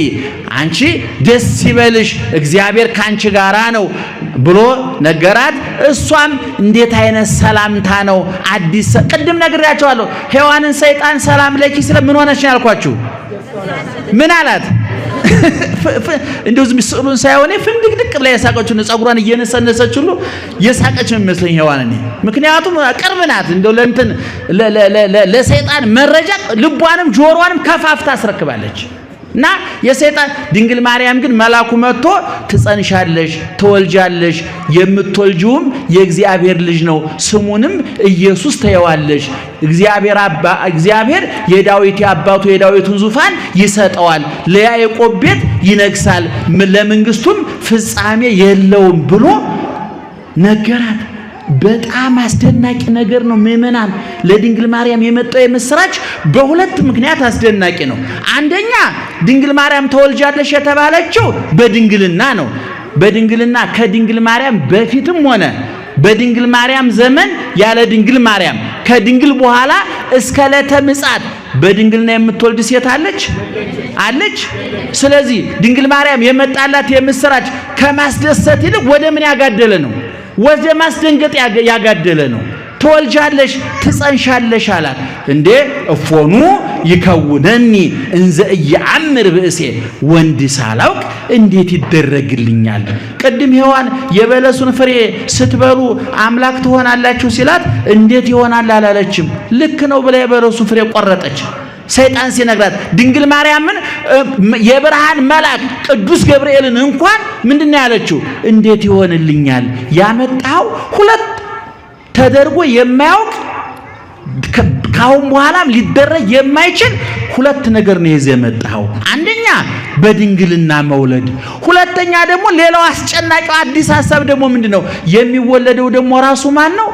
አንቺ ደስ ይበልሽ እግዚአብሔር ካንቺ ጋራ ነው ብሎ ነገራት። እሷም እንዴት አይነት ሰላምታ ነው! አዲስ ቅድም ነግሬያቸዋለሁ። ሔዋንን ሰይጣን ሰላም ለኪ ስለ ምን ሆነሽ ያልኳችሁ ምን አላት? እንደው ዝም ስዕሉን ሳይሆን ፍንድቅድቅ ላይ የሳቀችው ጸጉሯን እየነሰነሰች ሁሉ የሳቀች መስለኝ ሔዋን። ምክንያቱም ቅርብ ናት። እንደው ለእንትን ለሰይጣን መረጃ ልቧንም ጆሮዋንም ከፋፍታ አስረክባለች። እና የሰይጣን ድንግል ማርያም ግን መልአኩ መጥቶ ትጸንሻለሽ፣ ትወልጃለሽ፣ የምትወልጂውም የእግዚአብሔር ልጅ ነው፣ ስሙንም ኢየሱስ ትይዋለሽ። እግዚአብሔር የዳዊት አባቱ የዳዊቱን ዙፋን ይሰጠዋል፣ ለያዕቆብ ቤት ይነግሳል፣ ለመንግስቱም ፍጻሜ የለውም ብሎ ነገራት። በጣም አስደናቂ ነገር ነው ምእመናን። ለድንግል ማርያም የመጣው የምስራች በሁለት ምክንያት አስደናቂ ነው። አንደኛ ድንግል ማርያም ተወልጃለሽ የተባለችው በድንግልና ነው። በድንግልና ከድንግል ማርያም በፊትም ሆነ በድንግል ማርያም ዘመን ያለ ድንግል ማርያም ከድንግል በኋላ እስከ ዕለተ ምጽአት በድንግልና የምትወልድ ሴት አለች? ስለዚህ ድንግል ማርያም የመጣላት የምስራች ከማስደሰት ይልቅ ወደ ምን ያጋደለ ነው? ወደ ማስደንገጥ ያጋደለ ነው። ትወልጃለሽ፣ ትጸንሻለሽ አላት። እንዴ እፎኑ ይከውነኒ እንዘ ኢየአምር ብእሴ፣ ወንድ ሳላውቅ እንዴት ይደረግልኛል? ቅድም ሔዋን የበለሱን ፍሬ ስትበሉ አምላክ ትሆናላችሁ ሲላት እንዴት ይሆናል አላለችም። ልክ ነው ብላ የበለሱን ፍሬ ቆረጠች። ሰይጣን ሲነግራት ድንግል ማርያምን የብርሃን መልአክ ቅዱስ ገብርኤልን እንኳን ምንድነው ያለችው? እንዴት ይሆንልኛል? ያመጣው ሁለት ተደርጎ የማያውቅ ካሁን በኋላም ሊደረግ የማይችል ሁለት ነገር ነው ይዘህ የመጣው። አንደኛ በድንግልና መውለድ፣ ሁለተኛ ደግሞ ሌላው አስጨናቂው አዲስ ሐሳብ ደግሞ ምንድነው? የሚወለደው ደግሞ ራሱ ማን ነው?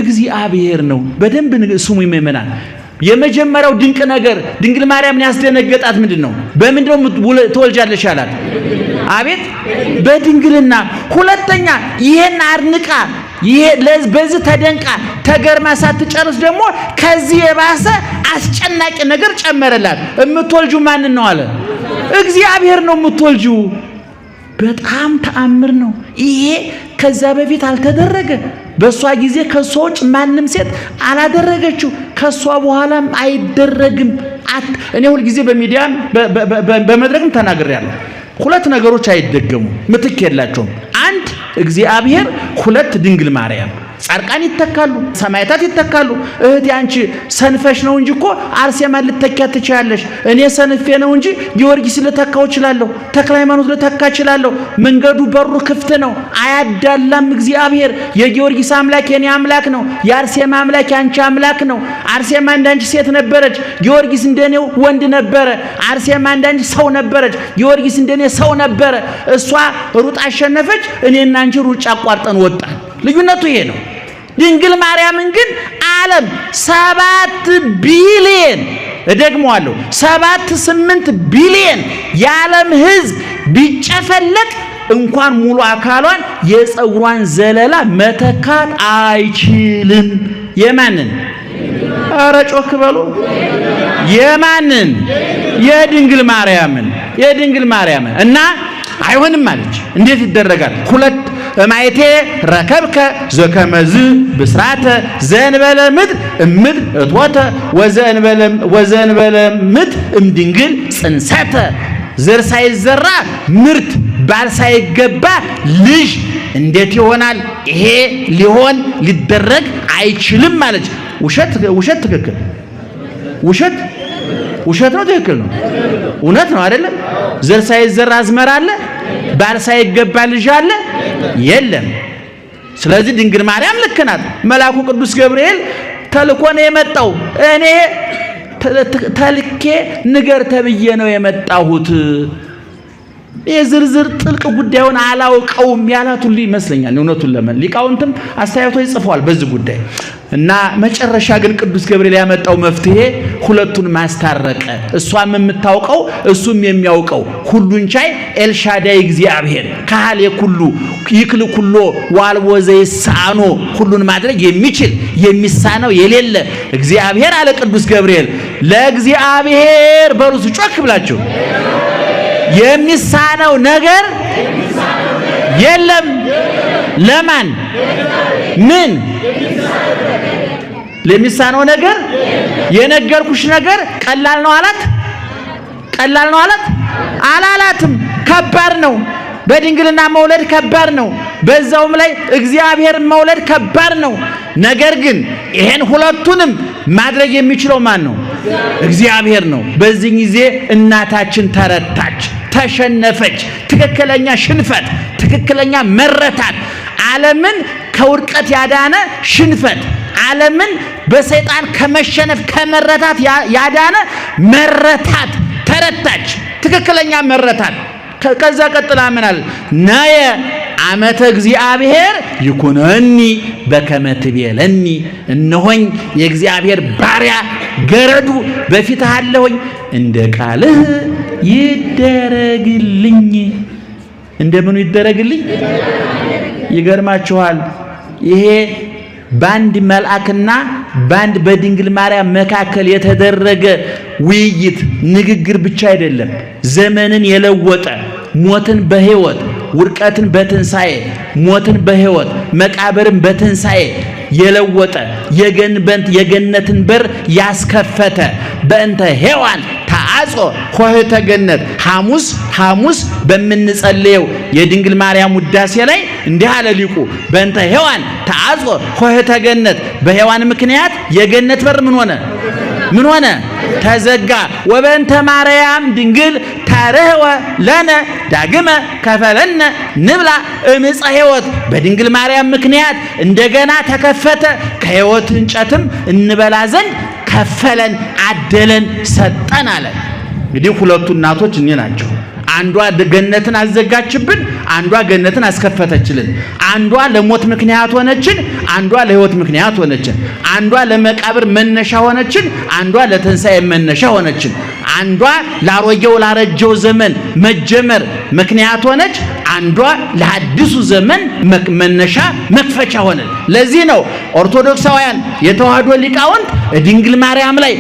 እግዚአብሔር ነው። በደንብ ስሙ ይመናል። የመጀመሪያው ድንቅ ነገር ድንግል ማርያምን ያስደነገጣት ምንድነው? በምንድነው ትወልጃለሽ ያላት? አቤት በድንግልና። ሁለተኛ ይሄን አድንቃ በዚህ ተደንቃ ተገርማ ሳትጨርስ ደግሞ ከዚህ የባሰ አስጨናቂ ነገር ጨመረላት። የምትወልጂው ማንን ነው አለ? እግዚአብሔር ነው የምትወልጂው። በጣም ተአምር ነው ይሄ። ከዛ በፊት አልተደረገ። በሷ ጊዜ ከሷ ውጭ ማንም ሴት አላደረገችው፣ ከሷ በኋላም አይደረግም። እኔ ሁል ጊዜ በሚዲያም በመድረክም ተናግሬያለሁ። ሁለት ነገሮች አይደገሙ፣ ምትክ የላቸውም። አንድ እግዚአብሔር፣ ሁለት ድንግል ማርያም። ጻድቃን ይተካሉ፣ ሰማዕታት ይተካሉ። እህት ያንቺ ሰንፈሽ ነው እንጂ እኮ አርሴማ ልተካት ትችያለሽ። እኔ ሰንፌ ነው እንጂ ጊዮርጊስ ልተካው እችላለሁ፣ ተክለ ሃይማኖት ልተካ እችላለሁ። መንገዱ በሩ ክፍት ነው፣ አያዳላም እግዚአብሔር። የጊዮርጊስ አምላክ የኔ አምላክ ነው፣ የአርሴማ አምላክ ያንቺ አምላክ ነው። አርሴማ እንዳንቺ ሴት ነበረች፣ ጊዮርጊስ እንደኔው ወንድ ነበረ። አርሴማ እንዳንቺ ሰው ነበረች፣ ጊዮርጊስ እንደኔ ሰው ነበረ። እሷ ሩጣ አሸነፈች፣ እኔና አንቺ ሩጫ አቋርጠን ወጣን። ልዩነቱ ይሄ ነው። ድንግል ማርያምን ግን ዓለም 7 ቢሊየን እደግመዋለሁ 7-8 ቢሊየን የዓለም ሕዝብ ቢጨፈለቅ እንኳን ሙሉ አካሏን የፀጉሯን ዘለላ መተካት አይችልም። የማንን? ኧረ ጮክ በሉ። የማንን? የድንግል ማርያምን። የድንግል ማርያምን እና አይሆንም አለች። እንዴት ይደረጋል? ሁለት ማይቴ ረከብከ ዘከመዝ ብስራተ ዘንበለ ምድር እምድር እትወተ ወዘንበለ ምድር እምድንግል ጽንሰተ። ዘር ሳይዘራ ምርት ባል ሳይገባ ልጅ እንዴት ይሆናል? ይሄ ሊሆን ሊደረግ አይችልም ማለች። ውሸት ትክክል፣ ውሸት ነው ትክክል ነው፣ እውነት ነው አይደለም? ዘር ሳይዘራ አዝመራ አለ? ባል ሳይገባ ልጅ አለ? የለም። ስለዚህ ድንግል ማርያም ልክ ናት። መልአኩ ቅዱስ ገብርኤል ተልኮ ነው የመጣው። እኔ ተልኬ ንገር ተብዬ ነው የመጣሁት። የዝርዝር ጥልቅ ጉዳዩን አላውቀውም ያላት ሁሉ ይመስለኛል። እውነቱን ለምን ሊቃውንትም አስተያየቶች ጽፈዋል በዚህ ጉዳይ እና መጨረሻ ግን ቅዱስ ገብርኤል ያመጣው መፍትሄ ሁለቱን ማስታረቀ። እሷም የምታውቀው እሱም የሚያውቀው ሁሉን ቻይ ኤልሻዳይ እግዚአብሔር ካህሌ ኩሉ ይክል ኩሎ ዋልቦ ዘይሳኖ ሁሉን ማድረግ የሚችል የሚሳነው የሌለ እግዚአብሔር አለ ቅዱስ ገብርኤል። ለእግዚአብሔር በሩስ ጮክ ብላችሁ የሚሳነው ነገር የለም። ለማን? ምን ለሚሳነው ነገር? የነገርኩሽ ነገር ቀላል ነው አላት? ቀላል ነው አላት? አላላትም። ከባድ ነው። በድንግልና መውለድ ከባድ ነው። በዛውም ላይ እግዚአብሔር መውለድ ከባድ ነው። ነገር ግን ይሄን ሁለቱንም ማድረግ የሚችለው ማን ነው? እግዚአብሔር ነው። በዚህ ጊዜ እናታችን ተረታች፣ ተሸነፈች። ትክክለኛ ሽንፈት፣ ትክክለኛ መረታት፣ ዓለምን ከውድቀት ያዳነ ሽንፈት፣ ዓለምን በሰይጣን ከመሸነፍ ከመረታት ያዳነ መረታት፣ ተረታች። ትክክለኛ መረታት። ከዛ ቀጥላ ምናል ነየ አመተ እግዚአብሔር ይኩነኒ በከመ ትቤለኒ። እነሆኝ የእግዚአብሔር ባሪያ ገረዱ በፊትህ አለሁኝ፣ እንደ ቃልህ ይደረግልኝ። እንደምኑ ይደረግልኝ? ይገርማችኋል። ይሄ በአንድ መልአክና በአንድ በድንግል ማርያም መካከል የተደረገ ውይይት ንግግር ብቻ አይደለም። ዘመንን የለወጠ ሞትን በሕይወት ውድቀትን በትንሣኤ ሞትን በሕይወት መቃብርን በትንሣኤ የለወጠ የገነትን በር ያስከፈተ በእንተ ሔዋን ተአጾ ኆኅተ ገነት ሐሙስ በምንጸልየው የድንግል ማርያም ውዳሴ ላይ እንዲህ አለ ሊቁ። በእንተ ሔዋን ተአጾ ኆኅተ ገነት፣ በሔዋን ምክንያት የገነት በር ምን ሆነ? ተዘጋ። ወበእንተ ማርያም ድንግል ተርኅወ ለነ ዳግመ ከፈለነ ንብላ እምፀ ሕይወት፣ በድንግል ማርያም ምክንያት እንደገና ተከፈተ፣ ከሕይወት እንጨትም እንበላ ዘንድ ከፈለን፣ አደለን፣ ሰጠን አለ። እንግዲህ ሁለቱ እናቶች እኔ ናቸው። አንዷ ገነትን አዘጋችብን፣ አንዷ ገነትን አስከፈተችልን። አንዷ ለሞት ምክንያት ሆነችን፣ አንዷ ለሕይወት ምክንያት ሆነችን። አንዷ ለመቃብር መነሻ ሆነችን፣ አንዷ ለትንሣኤ መነሻ ሆነችን። አንዷ ላሮጌው ላረጀው ዘመን መጀመር ምክንያት ሆነች፣ አንዷ ለሐዲሱ ዘመን መነሻ መክፈቻ ሆነች። ለዚህ ነው ኦርቶዶክሳውያን የተዋህዶ ሊቃውንት ድንግል ማርያም ላይ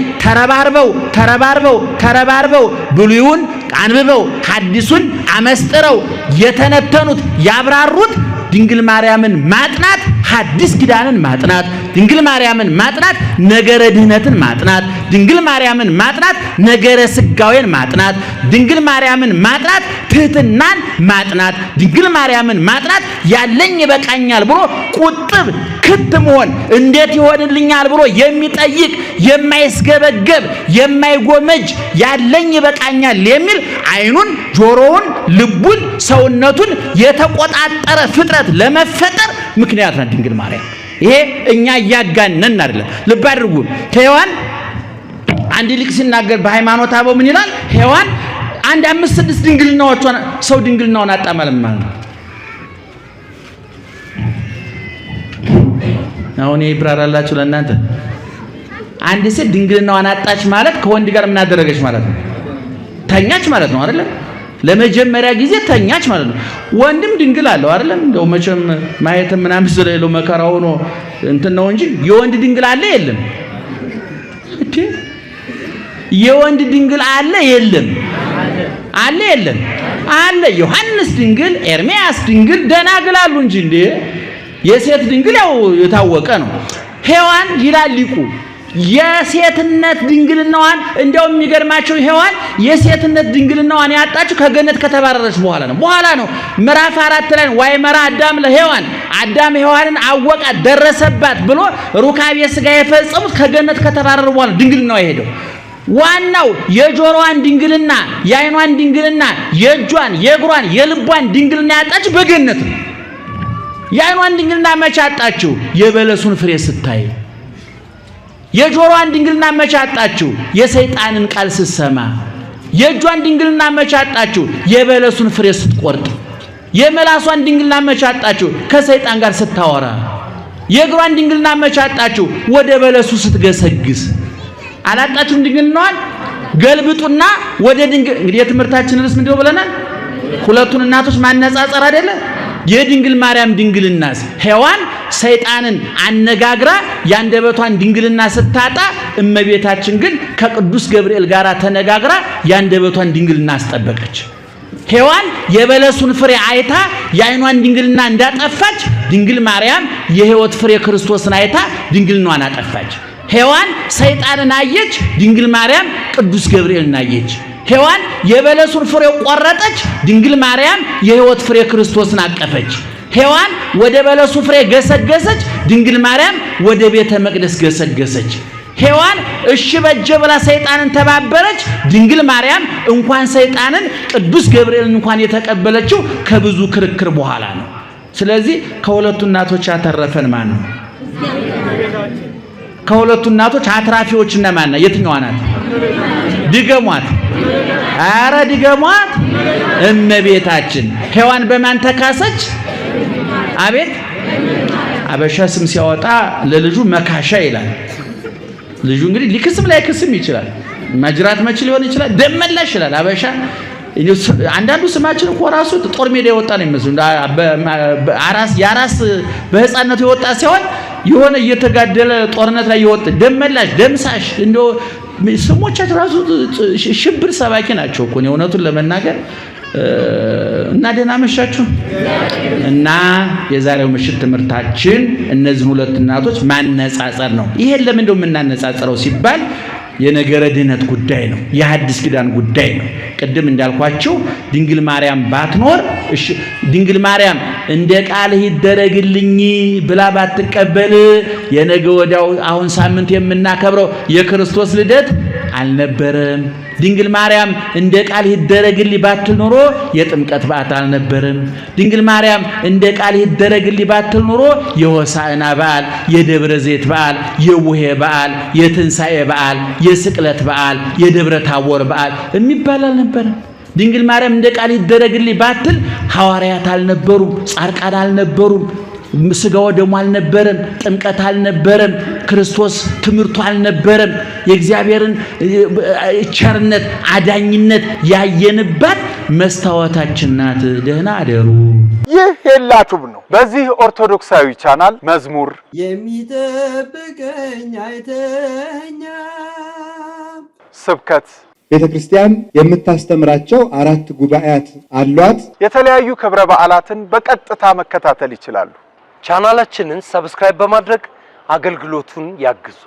ተረባርበው ብሉይን አንብበው ሐዲሱን አመስጥረው የተነተኑት ያብራሩት ድንግል ማርያምን ማጥናት ሐዲስ ኪዳንን ማጥናት፣ ድንግል ማርያምን ማጥናት፣ ነገረ ድህነትን ማጥናት፣ ድንግል ማርያምን ማጥናት፣ ነገረ ስጋዌን ማጥናት፣ ድንግል ማርያምን ማጥናት፣ ትህትናን ማጥናት፣ ድንግል ማርያምን ማጥናት፣ ያለኝ ይበቃኛል ብሎ ቁጥብ ክት መሆን እንዴት ይሆንልኛል ብሎ የሚጠይቅ የማይስገበገብ የማይጎመጅ ያለኝ ይበቃኛል የሚል አይኑን ጆሮውን ልቡን ሰውነቱን የተቆጣጠረ ፍጥረት ለመፈጠር ምክንያት ናት ድንግል ማርያም። ይሄ እኛ ያጋነን አይደለም። ልብ አድርጉ። ሔዋን አንድ ሊቅ ሲናገር በሃይማኖት አበው ምን ይላል? ሔዋን አንድ 5-6 ድንግልናዎቿን ሰው ድንግልናውን አጣ ማለት ነው። አሁን ይብራራላችሁ ለእናንተ። አንድ ሴት ድንግልናዋን አጣች ማለት ከወንድ ጋር ምን አደረገች ማለት ነው? ተኛች ማለት ነው አይደል? ለመጀመሪያ ጊዜ ተኛች ማለት ነው። ወንድም ድንግል አለው አይደል? እንደው መቼም ማየትም ምናምን ስለሌለው መከራ ሆኖ እንትን ነው እንጂ የወንድ ድንግል አለ የለም? እቴ የወንድ ድንግል አለ የለም? አለ የለም? አለ። ዮሐንስ ድንግል፣ ኤርሚያስ ድንግል ደናግል አሉ እንጂ እንዴ የሴት ድንግል ያው የታወቀ ነው። ሔዋን ይላል ሊቁ የሴትነት ድንግልናዋን እንደው የሚገርማቸው ሔዋን የሴትነት ድንግልናዋን ያጣችው ከገነት ከተባረረች በኋላ ነው። ምዕራፍ 4 ላይ ዋይ መራ አዳም ለሔዋን አዳም ሔዋንን አወቃት ደረሰባት ብሎ ሩካቤ ሥጋ የፈጸሙት ከገነት ከተባረሩ በኋላ ድንግልናዋ የሄደው ዋናው የጆሮዋን ድንግልና የአይኗን ድንግልና የእጇን የእግሯን የልቧን ድንግልና ያጣችው በገነት ነው። የአይኗን ድንግልና መቼ አጣችው? የበለሱን ፍሬ ስታይ። የጆሮዋን ድንግልና መቼ አጣችው? የሰይጣንን ቃል ስትሰማ። የእጇን ድንግልና መቼ አጣችው? የበለሱን ፍሬ ስትቆርጥ። የመላሷን ድንግልና መቼ አጣችው? ከሰይጣን ጋር ስታወራ። የእግሯን ድንግልና መቼ አጣችው? ወደ በለሱ ስትገሰግስ። አላጣችሁም ድንግልናዋን? ገልብጡና ወደ ድንግል እንግዲህ የትምህርታችን ርዕስ ምንድነው ብለናል? ሁለቱን እናቶች ማነጻጸር አይደለ? የድንግል ማርያም ድንግልናስ ሔዋን ሰይጣንን አነጋግራ ያንደበቷን ድንግልና ስታጣ እመቤታችን ግን ከቅዱስ ገብርኤል ጋር ተነጋግራ ያንደበቷን ድንግልና አስጠበቀች። ሔዋን የበለሱን ፍሬ አይታ የአይኗን ድንግልና እንዳጠፋች ድንግል ማርያም የሕይወት ፍሬ ክርስቶስን አይታ ድንግልናዋን አጠፋች። ሔዋን ሰይጣንን አየች፣ ድንግል ማርያም ቅዱስ ገብርኤልን አየች። ሔዋን የበለሱን ፍሬ ቆረጠች፣ ድንግል ማርያም የሕይወት ፍሬ ክርስቶስን አቀፈች። ሔዋን ወደ በለሱ ፍሬ ገሰገሰች፣ ድንግል ማርያም ወደ ቤተ መቅደስ ገሰገሰች። ሔዋን እሺ በጀ ብላ ሰይጣንን ተባበረች፣ ድንግል ማርያም እንኳን ሰይጣንን ቅዱስ ገብርኤልን እንኳን የተቀበለችው ከብዙ ክርክር በኋላ ነው። ስለዚህ ከሁለቱ እናቶች ያተረፈን ማን ነው? ከሁለቱ እናቶች አትራፊዎች እነማን ናቸው? የትኛዋ ናት? ድገሟት። አረ ድገሟት። እመቤታችን። ሔዋን በማን ተካሰች? አቤት አበሻ ስም ሲያወጣ ለልጁ መካሻ ይላል። ልጁ እንግዲህ ሊክስም ላይ ክስም ይችላል። ማጅራት መች ሊሆን ይችላል። ደመላሽ ይላል አበሻ። አንዳንዱ ስማችን እኮ ራሱ ጦር ሜዳ የወጣ ነው የሚመስለው። ያራስ በህፃነቱ የወጣ ሲሆን የሆነ እየተጋደለ ጦርነት ላይ የወጣ ደመላሽ፣ ደምሳሽ እንደው ስሞቻቸው ራሱ ሽብር ሰባኪ ናቸው እኮ ነው እውነቱን ለመናገር። እና ደህና መሻችሁ። እና የዛሬው ምሽት ትምህርታችን እነዚህን ሁለት እናቶች ማነጻጸር ነው። ይሄን ለምን እንደው የምናነጻጽረው ሲባል የነገረ ድህነት ጉዳይ ነው። የሐዲስ ኪዳን ጉዳይ ነው። ቅድም እንዳልኳችሁ ድንግል ማርያም ባትኖር እሺ ድንግል ማርያም እንደ ቃልህ ይደረግልኝ ብላ ባትቀበል የነገ ወዲያው አሁን ሳምንት የምናከብረው የክርስቶስ ልደት አልነበረም። ድንግል ማርያም እንደ ቃልህ ይደረግልኝ ባትል ኖሮ የጥምቀት በዓል አልነበረም። ድንግል ማርያም እንደ ቃልህ ይደረግልኝ ባትል ኖሮ የሆሳዕና በዓል፣ የደብረ ዘይት በዓል፣ የቡሄ በዓል፣ የትንሣኤ በዓል፣ የስቅለት በዓል፣ የደብረ ታቦር በዓል የሚባል አልነበረም። ድንግል ማርያም እንደ ቃልህ ይደረግልኝ ባትል ሐዋርያት አልነበሩም፣ ጻድቃን አልነበሩም፣ ስጋው ደሙ አልነበረም፣ ጥምቀት አልነበረም፣ ክርስቶስ ትምህርቱ አልነበረም። የእግዚአብሔርን ቸርነት አዳኝነት ያየንባት መስታወታችን ናት። ደህና አደሩ። ይህ ሄላቱብ ነው። በዚህ ኦርቶዶክሳዊ ቻናል መዝሙር የሚጠብቀኝ አይተኛ ስብከት ቤተ ክርስቲያን የምታስተምራቸው 4 ጉባኤያት አሏት። የተለያዩ ክብረ በዓላትን በቀጥታ መከታተል ይችላሉ። ቻናላችንን ሰብስክራይብ በማድረግ አገልግሎቱን ያግዙ።